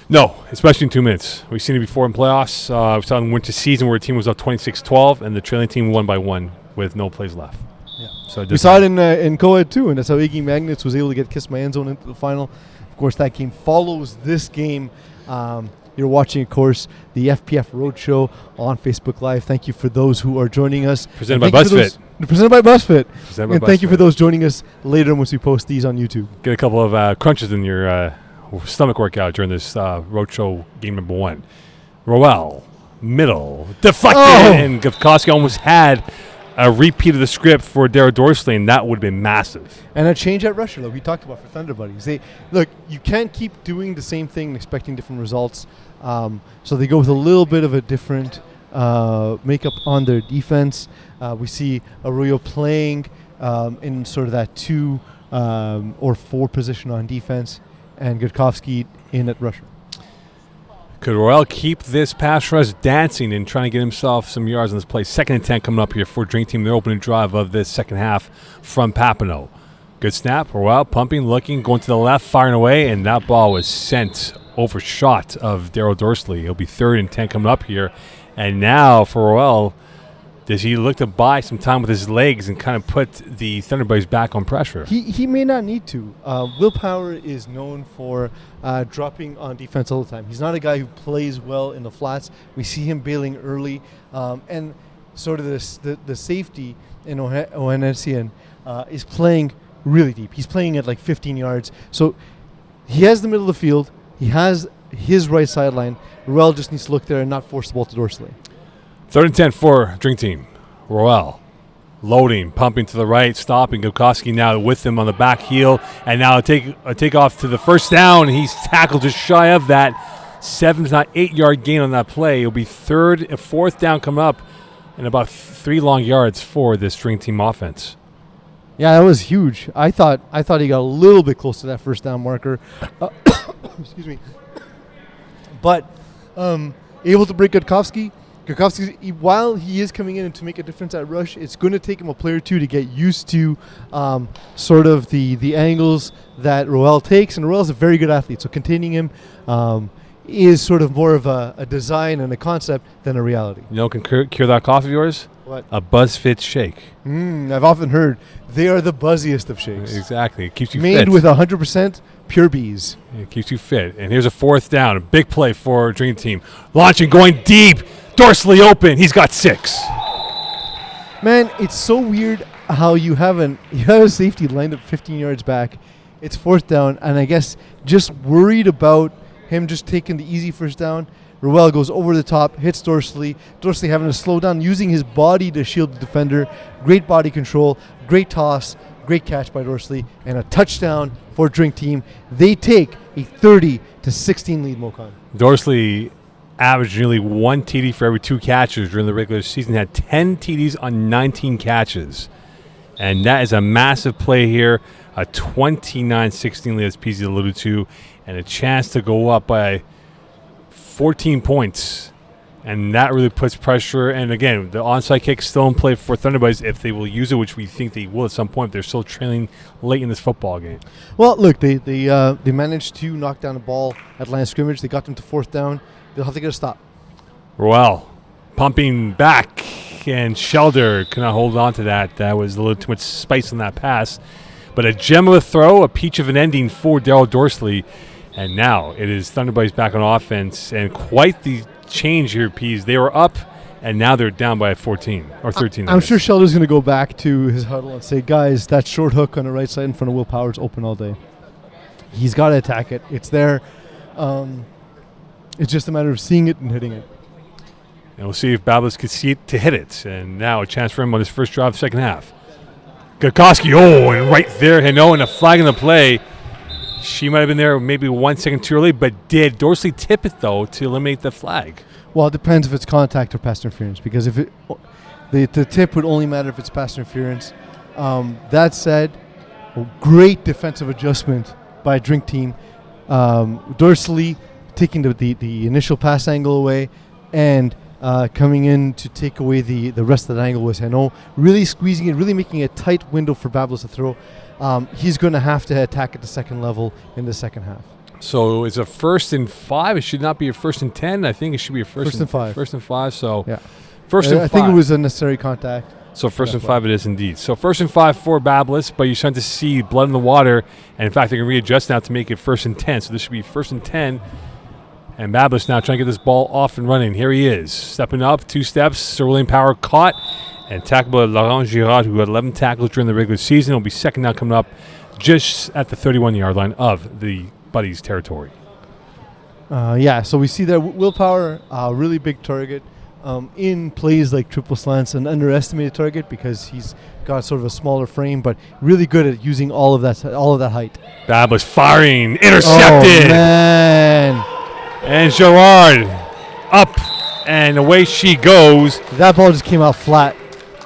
No, especially in 2 minutes. We've seen it before in playoffs. We saw in winter season where a team was up 26-12 and the trailing team won by 1 with no plays left. Yeah. So we saw it in co-ed too, and that's how Iggy Magnets was able to get Kiss My End Zone into the final. Of course, that game follows this game. You're watching, of course, the FPF Roadshow on Facebook Live. Thank you for those who are joining us. Presented by BuzzFit. Presented by BuzzFit. And thank you for those joining us later once we post these on YouTube. Get a couple of crunches in your stomach workout during this Roadshow game number 1. Roel, middle, deflected, and Gavkowski almost had a repeat of the script for Dara Dorsley, and that would have been massive. And a change at rusher, like we talked about for Thunder Buddies. Look, you can't keep doing the same thing and expecting different results. So they go with a little bit of a different makeup on their defense. We see Arroyo playing in sort of that 2 or 4 position on defense, and Gudkowski in at rusher. Could Roel keep this pass rush dancing and trying to get himself some yards on this play? 2nd and 10 coming up here for Drink Team. Their opening drive of this second half from Papineau. Good snap. Roel pumping, looking, going to the left, firing away, and that ball was sent overshot of Daryl Dorsley. He'll be 3rd and 10 coming up here. And now for Roel, does he look to buy some time with his legs and kind of put the Thunderbirds back on pressure? He may not need to. Will Power is known for dropping on defense all the time. He's not a guy who plays well in the flats. We see him bailing early. And sort of the safety in Ohanessian is playing really deep. He's playing at like 15 yards. So he has the middle of the field. He has his right sideline. Roel just needs to look there and not force the ball to Dorsley. 3rd and 10 for Drink Team. Roel loading, pumping to the right, stopping. Gukowski now with him on the back heel, and now a take off to the first down. He's tackled just shy of that 7, not 8-yard gain on that play. It'll be 4th down coming up, and about 3 long yards for this Drink Team offense. Yeah, that was huge. I thought he got a little bit close to that first down marker. Excuse me. But able to break Gudkowski. Gudkowski, while he is coming in to make a difference at rush, it's going to take him a play or two to get used to sort of the angles that Roel takes. And Roel's a very good athlete, so containing him is sort of more of a design and a concept than a reality. You know, can cure that cough of yours? What? A BuzzFit shake. I've often heard they are the buzziest of shakes. Exactly. It keeps you made fit. with 100% pure bees. It keeps you fit. And here's a 4th down. A big play for Dream Team. Launching, going deep. Dorsley open. He's got 6. Man, it's so weird how you have a safety lined up 15 yards back. It's 4th down, and I guess just worried about him just taking the easy first down. Roel goes over the top, hits Dorsley. Dorsley having to slow down, using his body to shield the defender. Great body control, great toss, great catch by Dorsley, and a touchdown for Drink Team. They take a 30-16 lead, Mokan. Dorsley averaged nearly 1 TD for every 2 catches during the regular season. Had 10 TDs on 19 catches. And that is a massive play here. A 29-16 lead, as PZ alluded to, and a chance to go up by 14 points. And that really puts pressure. And again, the onside kick still in play for Thunderbirds if they will use it, which we think they will at some point. They're still trailing late in this football game. Well, look, they managed to knock down the ball at line of scrimmage. They got them to 4th down. They'll have to get a stop. Roel pumping back, and Shelder cannot hold on to that. That was a little too much spice on that pass. But a gem of a throw, a peach of an ending for Daryl Dorsley. And now it is Thunderbirds back on offense, and quite the change here, Pease. They were up, and now they're down by 14 or 13. I'm sure Shelder's going to go back to his huddle and say, guys, that short hook on the right side in front of Will Power's open all day. He's got to attack it. It's there. It's just a matter of seeing it and hitting it. And we'll see if Bablis can see it to hit it. And now a chance for him on his first drive of the second half. Gutkowski, and right there, and a flag in the play. She might have been there maybe 1 second too early, but did Dorsley tip it, though, to eliminate the flag? Well, it depends if it's contact or pass interference, because if the tip would only matter if it's pass interference. That said, a great defensive adjustment by Drink Team. Dorsley taking the initial pass angle away, and coming in to take away the rest of that angle was Hainaut. Really squeezing it, really making a tight window for Bablis to throw. He's going to have to attack at the second level in the second half. So it's a 1st and 5. It should not be a 1st and 10. I think it should be a first and 5. 1st and 5. So yeah. 1st and 5. I think it was a necessary contact. So 1st and 5 it is indeed. So 1st and 5 for Bablis, but you're starting to see blood in the water. And in fact, they can readjust now to make it 1st and 10. So this should be 1st and 10. And Bablis now trying to get this ball off and running. Here he is, stepping up, 2 steps. Cerulean Power caught and tackled by Laurent Girard, who had 11 tackles during the regular season. He'll be second now, coming up just at the 31-yard line of the Buddies' territory. So we see that Willpower, really big target. In plays like triple slants, an underestimated target because he's got sort of a smaller frame, but really good at using all of that height. Bablis firing, intercepted. Oh, man. And Girard up, and away she goes. That ball just came out flat.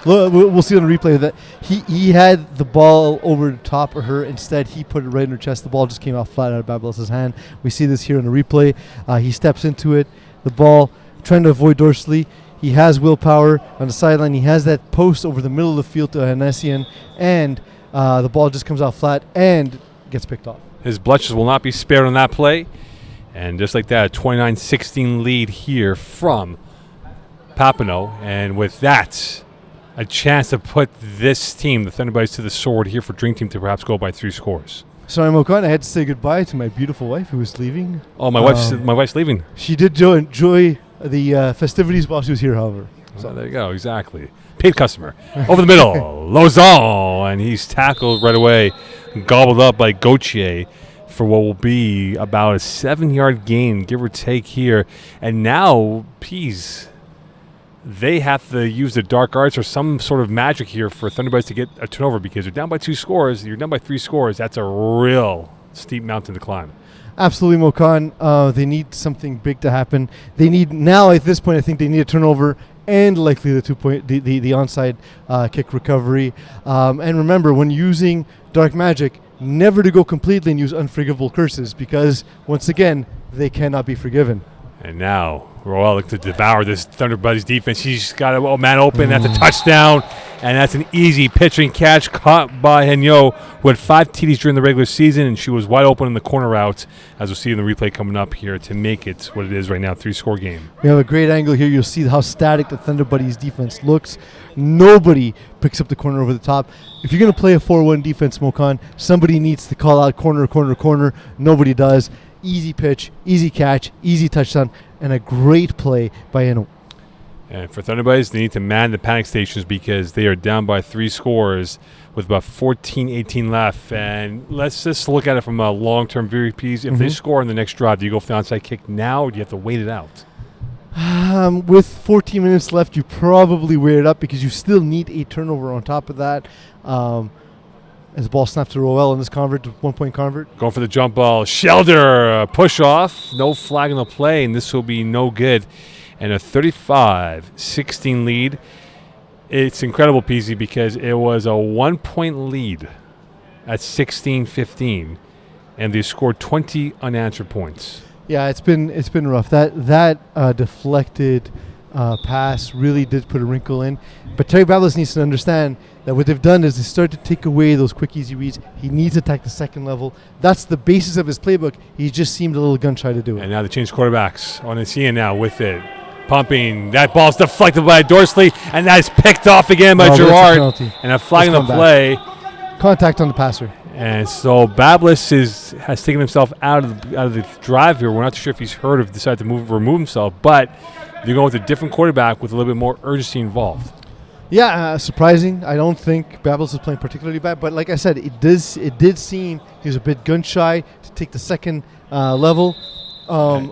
We'll see on the replay that he had the ball over the top of her. Instead, he put it right in her chest. The ball just came out flat out of Bablis' hand. We see this here in the replay. He steps into it. The ball trying to avoid dorsally. He has Willpower on the sideline. He has that post over the middle of the field to Hanessian, and the ball just comes out flat and gets picked off. His blushes will not be spared on that play. And just like that, a 29-16 lead here from Papineau. And with that, a chance to put this team, the Thunderbirds, to the sword here for Dream Team to perhaps go by 3 scores. Sorry, Mokan, I had to say goodbye to my beautiful wife who was leaving. Oh, my wife's leaving. She did enjoy the festivities while she was here, however. So there you go, exactly. Paid customer. Over the middle, Lauzon, and he's tackled right away, gobbled up by Gauthier for what will be about a 7-yard gain, give or take here. And now, Peas, they have to use the dark arts or some sort of magic here for Thunderbirds to get a turnover because they're down by 2 scores. You're down by 3 scores. That's a real steep mountain to climb. Absolutely, Mokan. They need something big to happen. They need now at this point. I think they need a turnover and likely the 2-point, the onside kick recovery. And remember, when using dark magic, never to go completely and use unforgivable curses because once again they cannot be forgiven. And now Royal looks to devour this Thunder Buddies defense. He's got a man open. That's a touchdown. And that's an easy pitch and catch caught by Hainaut, who had 5 TDs during the regular season, and she was wide open in the corner route, as we'll see in the replay coming up here, to make it what it is right now, 3-score game. We have a great angle here. You'll see how static the Thunder Buddies defense looks. Nobody picks up the corner over the top. If you're going to play a 4-1 defense, Mokan, somebody needs to call out corner, corner, corner. Nobody does. Easy pitch, easy catch, easy touchdown, and a great play by Hainaut. And for Thunderbirds, they need to man the panic stations because they are down by 3 scores with about 14-18 left. And let's just look at it from a long-term view. If they score in the next drive, do you go for the onside kick now or do you have to wait it out? With 14 minutes left, you probably wear it up because you still need a turnover on top of that. As the ball snapped to Roel in this 1-point convert. Going for the jump ball. Shelder, push off. No flag on the play, and this will be no good. And a 35-16 lead. It's incredible, PZ, because it was a 1-point lead at 16-15, and they scored 20 unanswered points. Yeah, it's been rough. That deflected pass really did put a wrinkle in. But Terry Bablis needs to understand that what they've done is they start to take away those quick, easy reads. He needs to attack the second level. That's the basis of his playbook. He just seemed a little gun-shy to do it. And now they change quarterbacks. On Etienne now with it. Pumping. That ball's deflected by Dorsley, and that is picked off again by Girard. And a flag on the play. Contact on the passer. And so Bablis has taken himself out of the drive here. We're not too sure if he's hurt or decided to remove himself, but they're going with a different quarterback with a little bit more urgency involved. Yeah, surprising. I don't think Bablis is playing particularly bad, but like I said, it did seem he was a bit gun-shy to take the second level.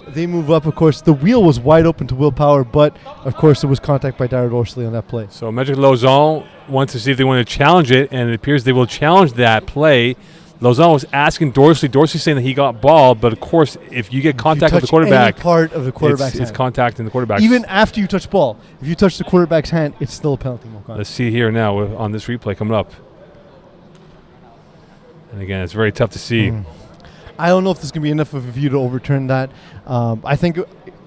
They move up, of course. The wheel was wide open to Willpower, but, of course, there was contact by Darrell Dorsley on that play. So Magic Lauzon wants to see if they want to challenge it, and it appears they will challenge that play. Lauzon was asking Dorsley. Dorsley saying that he got ball, but, of course, if you get contact with the quarterback, any part of the quarterback's hand. It's contact in the quarterback. Even after you touch ball, if you touch the quarterback's hand, it's still a penalty. Let's see here now on this replay coming up. And, again, it's very tough to see. I don't know if there's going to be enough of a view to overturn that. I think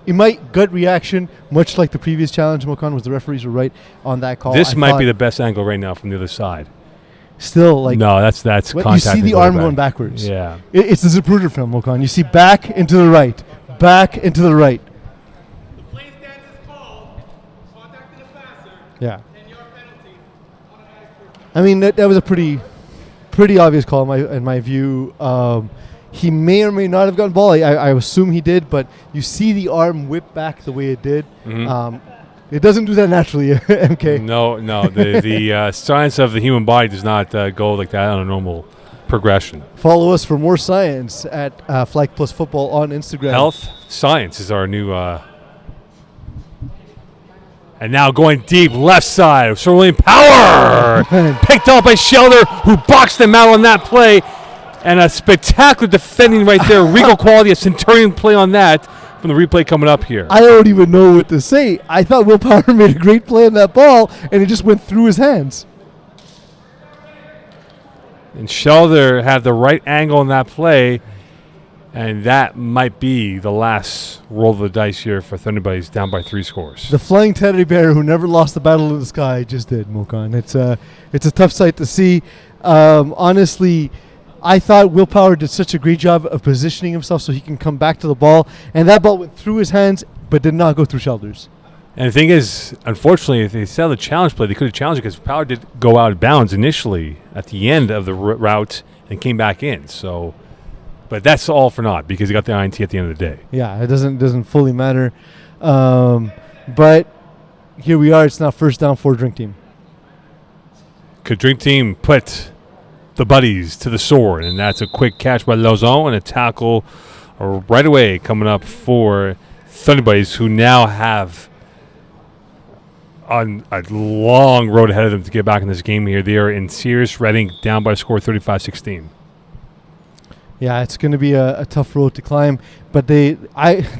it might gut reaction, much like the previous challenge, Mokan, was the referees were right on that call. This might be the best angle right now from the other side. Still, like no, that's contact. You see the arm going backwards. Yeah, it's the Zapruder film, Mokan. You see back into the right, back into the right. The play stance is called. Contact to the passer. Yeah. 10-yard penalty. Automatic first. I mean, that was a pretty obvious call in my view. He may or may not have gotten ball. I assume he did, but you see the arm whip back the way it did. Mm-hmm. It doesn't do that naturally, MK. No. The science of the human body does not go like that on a normal progression. Follow us for more science at Flag Plus Football on Instagram. Health Science is our new. And now going deep left side. Sir William Power picked up by Shelder, who boxed him out on that play. And a spectacular defending right there. Regal quality, a Centurion play on that from the replay coming up here. I don't even know what to say. I thought Will Power made a great play on that ball, and it just went through his hands. And Shelder had the right angle on that play, and that might be the last roll of the dice here for Thunderbuddies, down by 3 scores. The flying teddy bear who never lost the battle in the sky just did, Mokan. It's a tough sight to see. Honestly, I thought Will Power did such a great job of positioning himself so he can come back to the ball, and that ball went through his hands but did not go through Shelder's. And the thing is, unfortunately, if they said the challenge play, they could have challenged it because Power did go out of bounds initially at the end of the route and came back in. So, but that's all for naught because he got the INT at the end of the day. Yeah, it doesn't fully matter. But here we are. It's now first down for Drink Team. Could Drink Team put the buddies to the sword? And that's a quick catch by Lauzon and a tackle right away coming up for Thunderbuddies, who now have on a long road ahead of them to get back in this game here. They are in serious Reading, down by a score 35-16. Yeah, it's going to be a tough road to climb, but they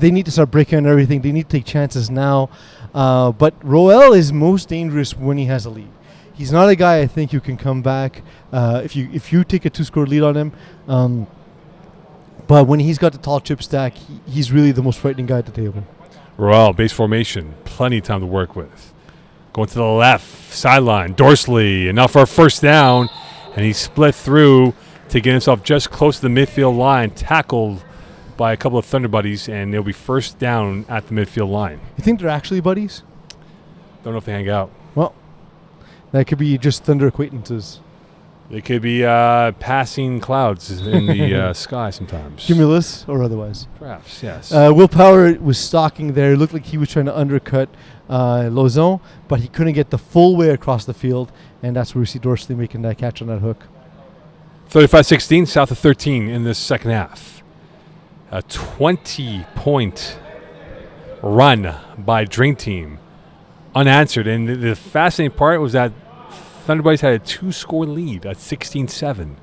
need to start breaking on everything. They need to take chances now. But Roel is most dangerous when he has a lead. He's not a guy I think who can come back if you take a 2-score lead on him. But when he's got the tall chip stack, he's really the most frightening guy at the table. Roel, base formation, plenty of time to work with. Going to the left sideline, Dorsley, enough for a first down, and he split through to get himself just close to the midfield line, tackled by a couple of Thunder buddies, and they'll be first down at the midfield line. You think they're actually buddies? Don't know if they hang out. Well, that could be just Thunder acquaintances. They could be passing clouds in the sky sometimes. Cumulus or otherwise. Perhaps, yes. Will Power was stalking there. It looked like he was trying to undercut Lauzon, but he couldn't get the full way across the field, and that's where we see Dorsley making that catch on that hook. 35-16, south of 13 in this second half. A 20-point run by Drink Team, unanswered. And the fascinating part was that Thunderbuddies had a 2-score lead at 16-7.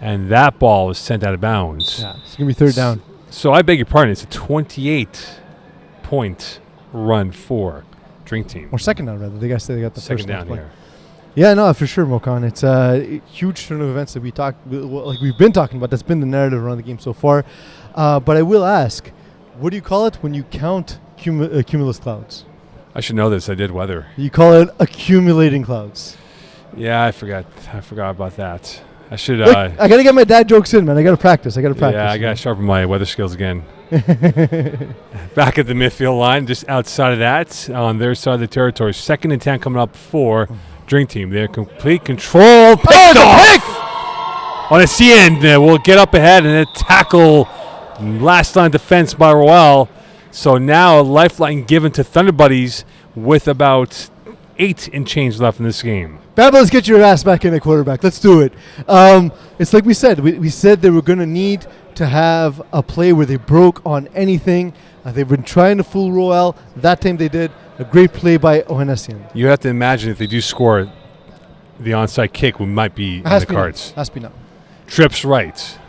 And that ball was sent out of bounds. Yeah, it's going to be third down. So I beg your pardon, it's a 28-point run for Drink Team. Or second down, rather. They got the second first down play. here. Yeah, no, for sure, Mokan. It's a huge turn of events that we've been talking about. That's been the narrative around the game so far. But I will ask, what do you call it when you count cumulus clouds? I should know this. I did weather. You call it accumulating clouds. Yeah, I forgot about that. I should. Look, I got to get my dad jokes in, man. I got to practice. Yeah, I got to sharpen my weather skills again. Back at the midfield line, just outside of that, on their side of the territory. 2nd and 10 coming up for Drink Team. They're complete control. Picked off on a C-end. We'll get up ahead and a tackle. Last line defense by Roel. So now a lifeline given to Thunder Buddies with about 8 and change left in this game. Baba, let's get your ass back in at quarterback. Let's do it. It's like we said. We said they were going to need to have a play where they broke on anything. They've been trying to fool Roel. That time they did. A great play by Ohanessian. You have to imagine if they do score, the onside kick might be in the cards. Has to be now. Trips right.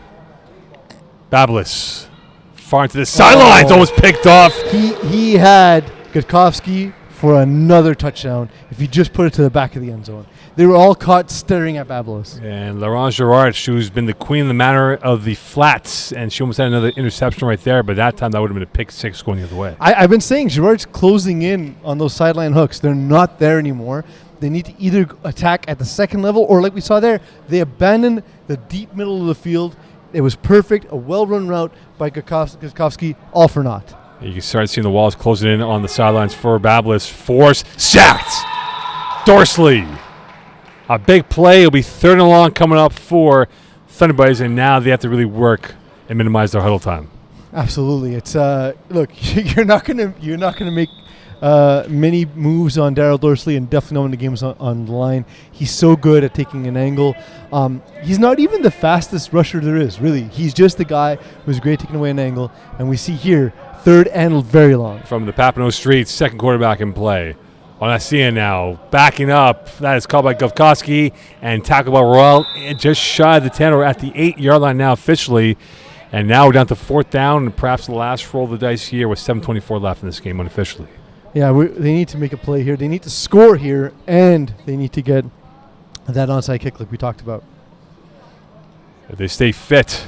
Babelis far into the sidelines, almost picked off. He had Gutkowski for another touchdown if he just put it to the back of the end zone. They were all caught staring at Babelos. And Laurent Girard, who's been the queen of the manor of the flats, and she almost had another interception right there, but that time that would have been a pick six going the other way. I've been saying Girard's closing in on those sideline hooks. They're not there anymore. They need to either attack at the second level or, like we saw there, they abandoned the deep middle of the field. It was perfect, a well-run route by Gutkovsky, all for naught. You can start seeing the walls closing in on the sidelines for Babelos. Force sacked. Dorsley. A big play. It'll be 3rd and long coming up for Thunderbirds, and now they have to really work and minimize their huddle time. Absolutely. It's look, you're not gonna make many moves on Darryl Dorsley, and definitely not when the game's on the line. He's so good at taking an angle. He's not even the fastest rusher there is, really. He's just the guy who's great taking away an angle, and we see here 3rd and very long. From the Papineau Streets, second quarterback in play. Onasia now backing up. That is called by Gutkovsky and tackled by Royal just shy of the 10 or at the 8-yard line now officially. And now we're down to 4th down and perhaps the last roll of the dice here with 7:24 left in this game unofficially. Yeah, they need to make a play here. They need to score here, and they need to get that onside kick like we talked about. If they stay fit,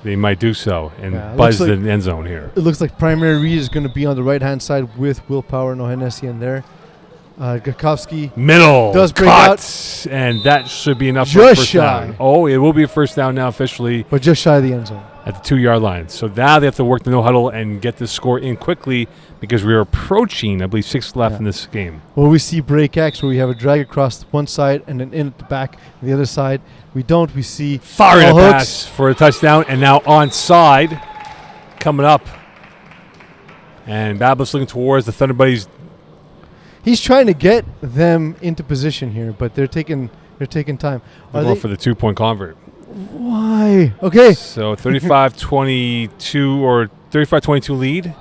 they might do so and buzz the end zone here. It looks like primary read is going to be on the right-hand side with Willpower, no Hennessy in there. Gutkovsky middle does break out, and that should be enough for a first down. Oh, it will be a first down now officially, but just shy of the end zone at the 2-yard line. So now they have to work the no huddle and get this score in quickly because we're approaching, I believe, 6 left in this game. Well, we see break X where we have a drag across one side and then in at the back on the other side. We don't. We see firing a pass for a touchdown, and now onside coming up, and Babelos looking towards the Thunder Buddies. He's trying to get them into position here, but they're taking time. They're going for the 2-point convert. Why? Okay. So 35-22 or 35-22 lead.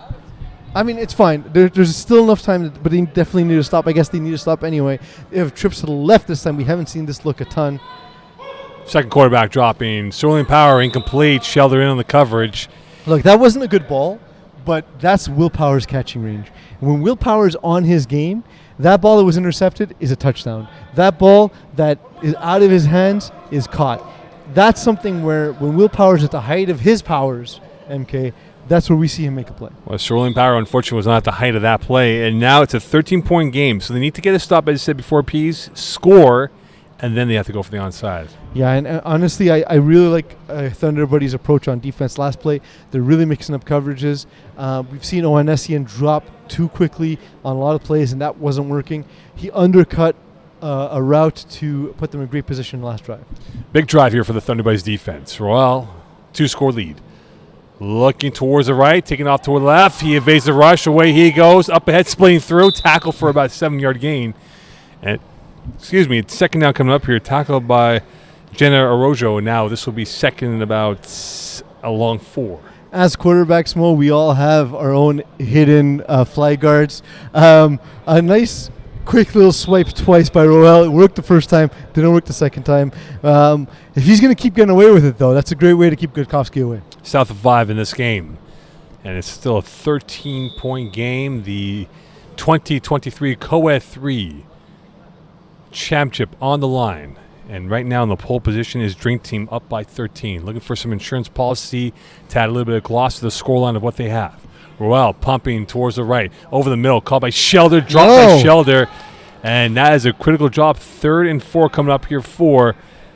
I mean, it's fine. There's still enough time, but they definitely need to stop. I guess they need to stop anyway. They have trips to the left this time. We haven't seen this look a ton. Second quarterback dropping. Sterling Power incomplete. Shelder in on the coverage. Look, that wasn't a good ball, but that's Willpower's catching range. When Willpower's on his game, that ball that was intercepted is a touchdown. That ball that is out of his hands is caught. That's something where when Willpower's at the height of his powers, MK, that's where we see him make a play. Well, Sterling Power, unfortunately, was not at the height of that play, and now it's a 13-point game. So they need to get a stop, as I said before, Pease, score, and then they have to go for the onside. Yeah, and honestly, I really like Thunder Buddy's approach on defense last play. They're really mixing up coverages. We've seen Oanessian drop too quickly on a lot of plays, and that wasn't working. He undercut a route to put them in great position last drive. Big drive here for the Thunder Buddies defense. Royal, 2-score lead. Looking towards the right, taking off toward the left. He evades the rush. Away he goes. Up ahead, splitting through. Tackle for about a 7-yard gain. And it's second down coming up here. Tackled by Jenna Arojo. And now this will be second and about a long 4. As quarterbacks, Mo, we all have our own hidden fly guards. A nice quick little swipe twice by Roel. It worked the first time. Didn't work the second time. If he's going to keep getting away with it, though, that's a great way to keep Gutkovsky away. South of 5 in this game. And it's still a 13-point game. The 2023 Co-Ed 3 championship on the line. And right now in the pole position is Dream Team up by 13. Looking for some insurance policy to add a little bit of gloss to the scoreline of what they have. Roel pumping towards the right. Over the middle. Called by Shelder. Dropped by Shelder. And that is a critical drop. 3rd and 4 coming up here for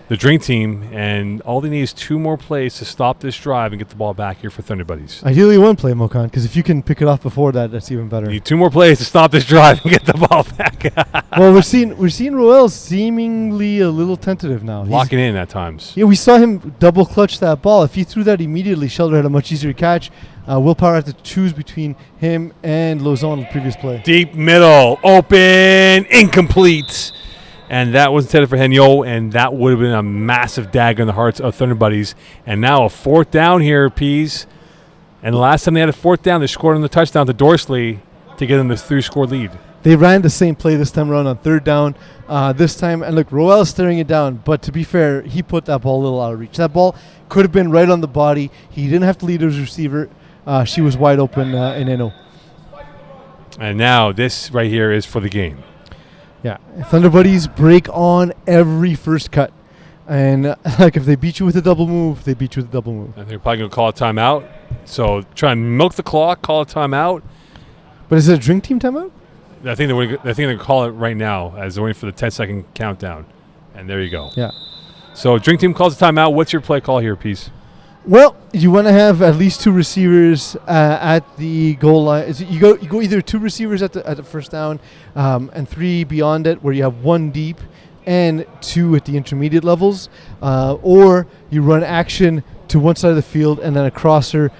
the Dream Team. And all they need is 2 more plays to stop this drive and get the ball back here for Thunder Buddies. Ideally 1 play, Mokan, because if you can pick it off before that, that's even better. Need 2 more plays to stop this drive and get the ball back. Well, we're seeing Roel seemingly a little tentative now. Locking in at times. Yeah, we saw him double clutch that ball. If he threw that immediately, Shelder had a much easier catch. Willpower had to choose between him and Lozon on the previous play. Deep middle, open, incomplete. And that was intended for Henyo, and that would have been a massive dagger in the hearts of Thunder Buddies. And now a 4th down here, Pease. And the last time they had a 4th down, they scored on the touchdown to Dorsley to get them the 3-score lead. They ran the same play this time around on 3rd down. This time, and look, Roel's staring it down. But to be fair, he put that ball a little out of reach. That ball could have been right on the body. He didn't have to lead his receiver. She was wide open in Eno. And now this right here is for the game. Yeah, Thunder Buddies break on every first cut. And like if they beat you with a double move, they beat you with a double move. And they're probably going to call a timeout. So try and milk the clock, call a timeout. But is it a drink team timeout? I think they're going to call it right now as they're waiting for the 10-second countdown. And there you go. Yeah. So drink team calls a timeout. What's your play call here, Peace? Well, you want to have at least 2 receivers at the goal line. You go either 2 receivers at the first down and 3 beyond it, where you have 1 deep and 2 at the intermediate levels, or you run action to one side of the field and then a crosser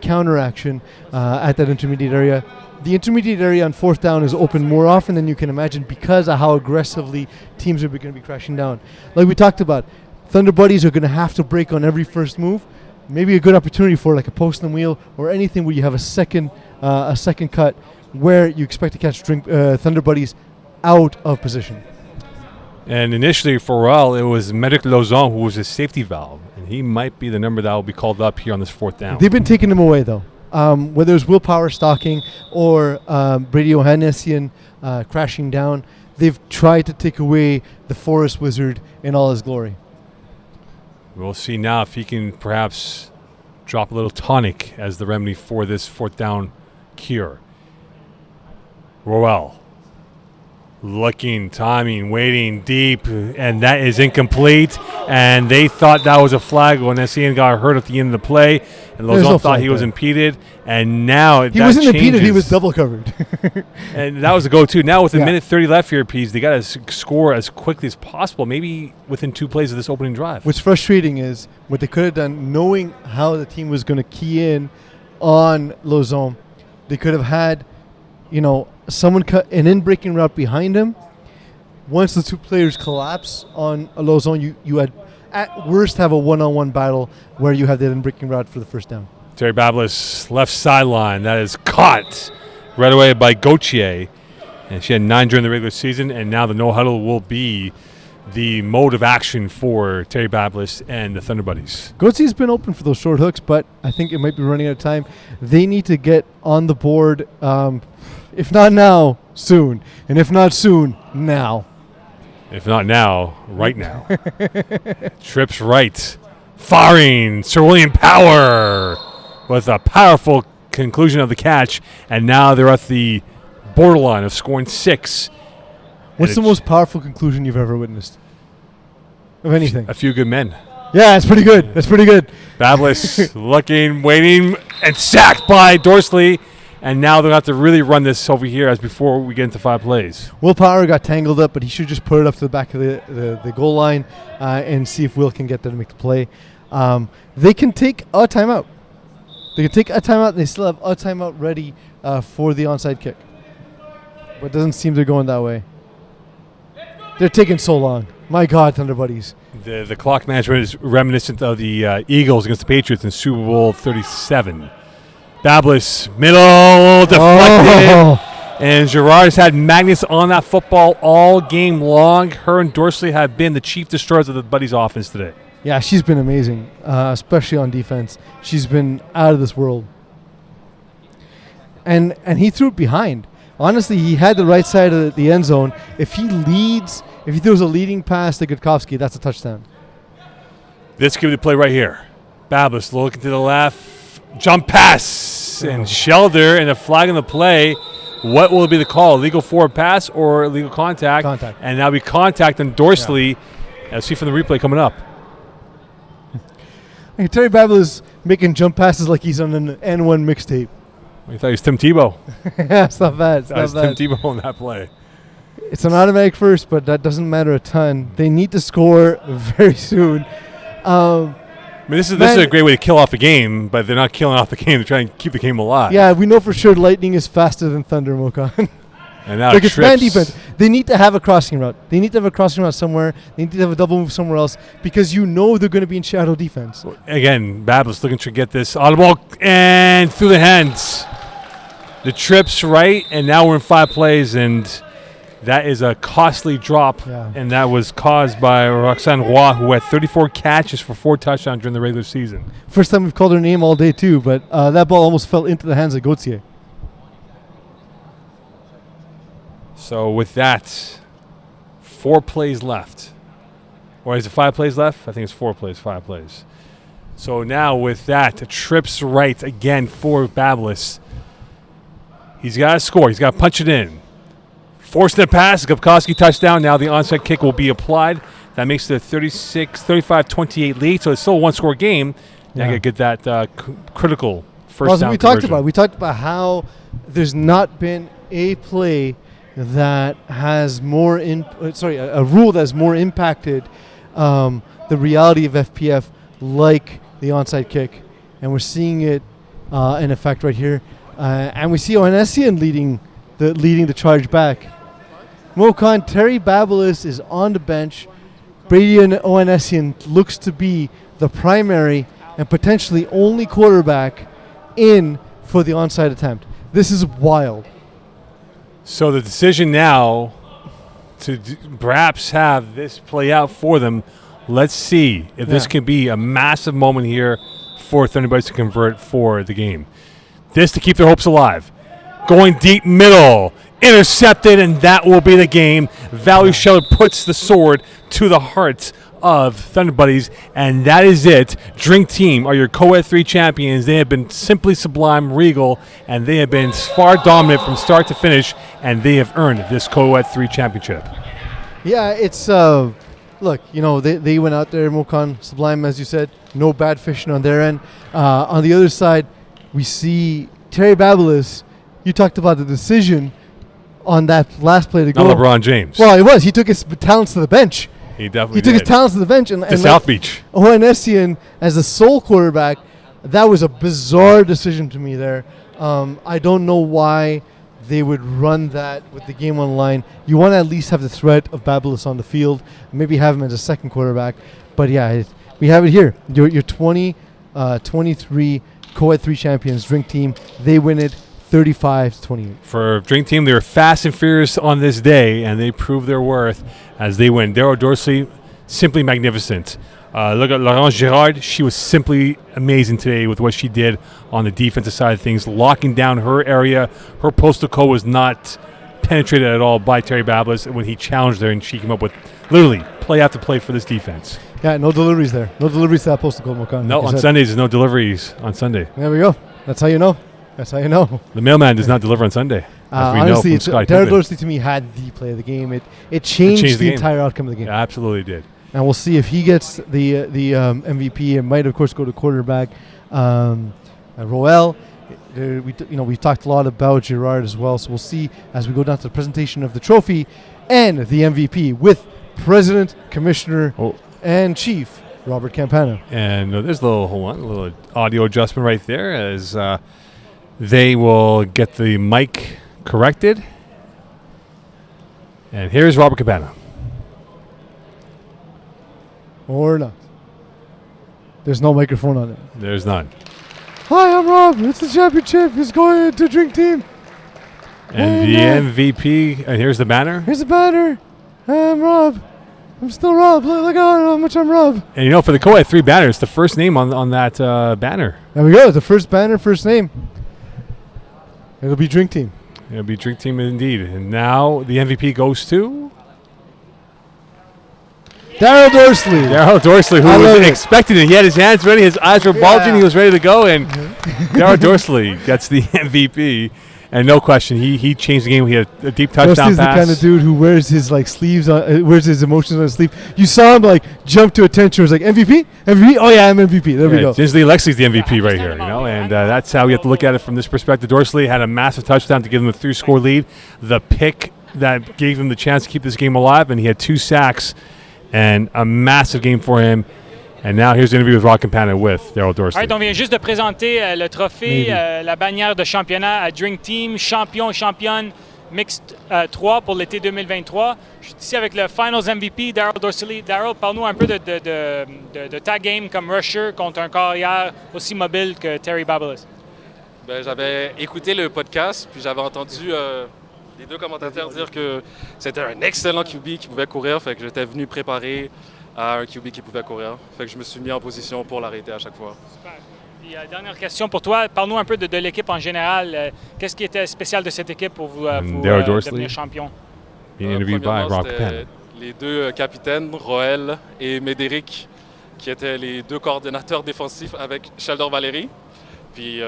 counter action at that intermediate area. The intermediate area on 4th down is open more often than you can imagine because of how aggressively teams are going to be crashing down. Like we talked about, Thunder Buddies are going to have to break on every first move. Maybe a good opportunity for like a post and wheel or anything where you have a second cut where you expect to catch Thunder Buddies out of position. And initially for Montreal, it was Medic Lauzon who was a safety valve. And he might be the number that will be called up here on this 4th down. They've been taking him away, though. Whether it's willpower stalking or Brady Ohanissian crashing down, they've tried to take away the Forest Wizard in all his glory. We'll see now if he can perhaps drop a little tonic as the remedy for this 4th down cure. Roel. Looking, timing, waiting deep, and that is incomplete. And they thought that was a flag when Essien got hurt at the end of the play. And Lauzon thought he was impeded. And now he wasn't impeded, he was double covered. And that was the go-to. Now with a minute 30 left here, Pease, they got to score as quickly as possible, maybe within 2 plays of this opening drive. What's frustrating is what they could have done, knowing how the team was going to key in on Lauzon, they could have had, someone cut an in-breaking route behind him. Once the 2 players collapse on a Lauzon, you had at worst have a one-on-one battle where you have that in-breaking route for the first down. Terry Bablis, left sideline. That is caught right away by Gauthier. And she had 9 during the regular season, and now the no-huddle will be the mode of action for Terry Bablis and the Thunder Buddies. Gautier's been open for those short hooks, but I think it might be running out of time. They need to get on the board, if not now, soon. And if not soon, now. If not now, right now. Trips right. Firing. Sir William Power with a powerful conclusion of the catch. And now they're at the borderline of scoring 6. What's the most powerful conclusion you've ever witnessed? Of anything? A few good men. Yeah, that's pretty good. That's pretty good. Bablis looking, waiting, and sacked by Dorsley. And now they'll have to really run this over here as before we get into 5 plays. Will Power got tangled up, but he should just put it up to the back of the goal line and see if Will can get there to make the play. They can take a timeout. They can take a timeout, and they still have a timeout ready for the onside kick. But it doesn't seem they're going that way. They're taking so long. My God, Thunder Buddies. The clock management is reminiscent of the Eagles against the Patriots in Super Bowl 37. Bablis, middle, deflected. And Girard's had Magnus on that football all game long. Her and Dorsley have been the chief destroyers of the Buddies offense today. Yeah, she's been amazing, especially on defense. She's been out of this world. And he threw it behind. Honestly, he had the right side of the end zone. If he throws a leading pass to Gutkowski, that's a touchdown. This could be the play right here. Bablis looking to the left. Jump pass and Shelder and a flag in the play. What will be the call? Illegal forward pass or illegal contact? Contact. And now we contact on Dorsley. Let's see from the replay coming up. Hey, Terry Bablis making jump passes like he's on an N1 mixtape. I thought he was Tim Tebow. Yeah, it's not bad. It's not bad. Tim Tebow on that play. It's an automatic first, but that doesn't matter a ton. They need to score very soon. I mean, this is a great way to kill off the game, but they're not killing off the game. They're trying to keep the game alive. Yeah, we know for sure Lightning is faster than Thunder, Mokan. And now like it's man Trips. defense. They need to have a crossing route. They need to have a crossing route somewhere. They need to have a double move somewhere else because you know they're going to be in shadow defense. Again, Bablis looking to get this audible and through the hands. The trips right, and now we're in 5 plays, and that is a costly drop, and that was caused by Roxanne Roy, who had 34 catches for 4 touchdowns during the regular season. First time we've called her name all day, too, but that ball almost fell into the hands of Gauthier. So with that, 4 plays left. Or is it 5 plays left? I think it's 4 plays, 5 plays. So now with that, trips right again for Babelis. He's got to score. He's got to punch it in. Forcing the pass, Gubkowski touchdown. Now the onside kick will be applied. That makes it a 35-28 lead. So it's still a one-score game. Now you got to get that critical first down conversion. We talked about how there's not been a play that has more a rule that has more impacted the reality of FPF like the onside kick, and we're seeing it in effect right here. And we see Ohanessian leading the charge back. Mokan, Terry Babelis is on the bench. Brady and Ohanessian looks to be the primary and potentially only quarterback in for the onside attempt. This is wild. So the decision now to perhaps have this play out for them. Let's see if this can be a massive moment here for Thunderbirds to convert for the game. This to keep their hopes alive. Going deep middle. Intercepted, and that will be the game. Valley Sheller puts the sword to the heart of Thunder Buddies, and that is it. Drink Team are your Co-Ed 3 champions. They have been simply sublime, regal, and they have been far dominant from start to finish, and they have earned this Co-Ed 3 championship. Yeah, it's look, they went out there, Mokan, sublime, as you said, no bad fishing on their end. On the other side, we see Terry Babelis. You talked about the decision on that last play to go. Not LeBron James. Well, it was. He took his talents to the bench. He definitely took his talents to the bench. And South Beach. Ohanessian as the sole quarterback, that was a bizarre decision to me there. I don't know why they would run that with the game on the line. You want to at least have the threat of Babelis on the field, maybe have him as a second quarterback. But yeah, we have it here. Your 2023 Co-Ed 3 champions, Drink Team. They win it 35-28. For Drink Team, they were fast and furious on this day, and they proved their worth as they win. Daryl Dorsey, simply magnificent. Look at Laurence Girard. She was simply amazing today with what she did on the defensive side of things, locking down her area. Her postal code was not penetrated at all by Terry Babelis when he challenged her, and she came up with literally play after play for this defense. Yeah, no deliveries there. No deliveries to that postal code, Mokan. No, on Sundays, there's no deliveries on Sunday. There we go. That's how you know. That's how you know. The mailman does not deliver on Sunday. Honestly, Daryl Dorsey to me had the play of the game. It changed the entire outcome of the game. It absolutely did. And we'll see if he gets the MVP. It might, of course, go to quarterback. Roel, we've talked a lot about Girard as well. So we'll see as we go down to the presentation of the trophy and the MVP with President, Commissioner, and Chief Robert Campana. And there's a little audio adjustment right there as they will get the mic corrected. And here's Robert Campana. Or not. There's no microphone on it. There's none. Hi, I'm Rob. It's the championship. It's going to Drink Team. And the MVP, and here's the banner. Here's the banner. I'm Rob. I'm still Rob. Look how much I'm Rob. And for the Co-Ed 3 banner, it's the first name on that banner. There we go. The first banner, first name. It'll be Drink Team. It'll be Drink Team indeed. And now the MVP goes to Daryl Dorsey. Daryl Dorsey, who was expecting it. He had his hands ready. His eyes were bulging. He was ready to go. And Daryl Dorsey gets the MVP. And no question, he changed the game. He had a deep touchdown pass. Dorsey's the kind of dude who wears his sleeves on, wears his emotions on his sleeve. You saw him jump to attention. It was MVP? MVP? Oh yeah, I'm MVP. There we go. Ginsley Alexi's the MVP right here, and that's how we have to look at it from this perspective. Dorsey had a massive touchdown to give them a 3-score lead. The pick that gave him the chance to keep this game alive, and he had 2 sacks and a massive game for him. And now here's the interview with Rock Campana with Daryl Dorsey. Right, on vient juste de présenter le trophée, la bannière de championnat à Drink Team, champion, championne, mixte 3 pour l'été 2023. Je suis ici avec le Finals MVP, Daryl Dorsey. Daryl, parle-nous un peu de ta game comme rusher contre un carrière aussi mobile que Terry Babelis. J'avais écouté le podcast, puis j'avais entendu les 2 commentateurs dire que c'était un excellent QB qui pouvait courir, fait que j'étais venu préparer à un QB qui pouvait courir. Fait que je me suis mis en position pour l'arrêter à chaque fois. Super. Puis, dernière question pour toi. Parle-nous un peu de l'équipe en général. Qu'est-ce qui était spécial de cette équipe pour vous devenir champion? being interviewed by Premièrement, Rocca. c'était les deux capitaines, Roel et Médéric, qui étaient les deux coordinateurs défensifs avec Sheldon Valéry. Puis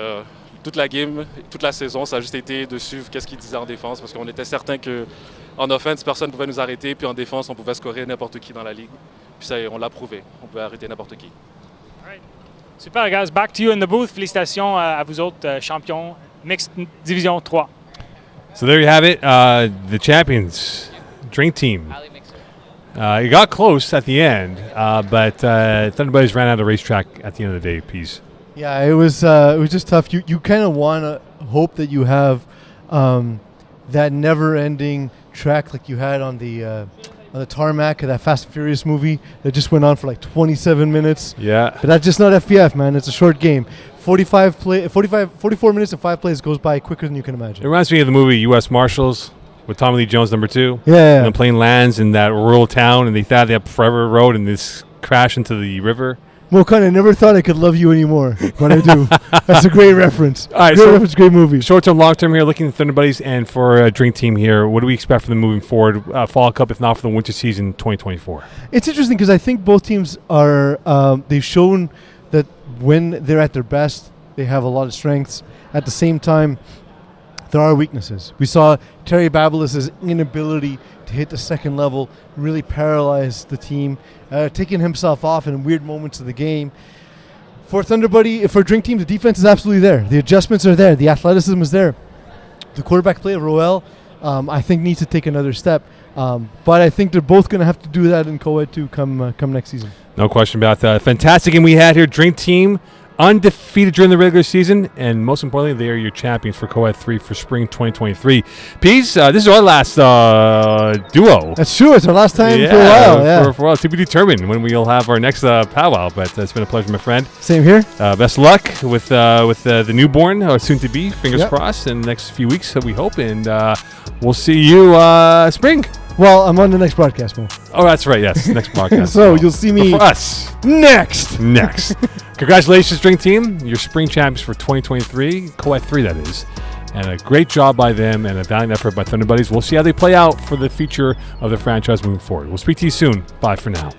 toute la game, toute la saison, ça a juste été de suivre qu'est-ce qu'ils disaient en défense, parce qu'on était certain qu'en offense, personne ne pouvait nous arrêter, puis en défense, on pouvait scorer n'importe qui dans la ligue. Puis ça, on l'a prouvé, on pouvait arrêter n'importe qui. Super, guys. Back to you in the booth. Félicitations à vous autres, champions, mixed division 3. So there you have it, the champions, Drink Team. It got close at the end, but Thunderbuddies ran out of racetrack at the end of the day. Peace. Yeah, it was just tough. You kind of want to hope that you have that never-ending track like you had on the tarmac of that Fast and Furious movie that just went on for like 27 minutes. Yeah. But that's just not FPF, man. It's a short game. 44 minutes and 5 plays goes by quicker than you can It imagine. reminds me of the movie U.S. Marshals with Tommy Lee Jones, #2. Yeah. And the plane lands in that rural town, and they thought they had forever road, and this crash into the river. Well, kind of never thought I could love you anymore, but I do. That's a great reference. All right, great so reference, great movie. Short term, long term here, looking at Thunder Buddies, and for Drink Team here, what do we expect from them moving forward? Fall Cup, if not for the winter season 2024. It's interesting because I think both teams are, they've shown that when they're at their best, they have a lot of strengths. At the same time, there are weaknesses. We saw Terry Babelis' inability to hit the second level really paralyze the team, taking himself off in weird moments of the game. For for Drink Team, the defense is absolutely there. The adjustments are there. The athleticism is there. The quarterback play of Roel, I think, needs to take another step. But I think they're both going to have to do that in co-ed too come next season. No question about that. Fantastic game we had here. Drink Team undefeated during the regular season, and most importantly, they are your champions for Co-Ed 3 for spring 2023. Peace. This is our last duo. That's true. It's our last time for a while. Yeah. For a while. To be determined when we'll have our next powwow, but it's been a pleasure, my friend. Same here. Best of luck with the newborn, or soon to be. Fingers Yep. crossed in the next few weeks, we hope, and we'll see you spring. Well, I'm on the next broadcast, Mo. Oh, that's right. Yes, next podcast. So you'll see me But for us next. Congratulations, Drink Team. Your spring champions for 2023, Co-Ed 3, that is. And a great job by them and a valiant effort by Thunder Buddies. We'll see how they play out for the future of the franchise moving forward. We'll speak to you soon. Bye for now.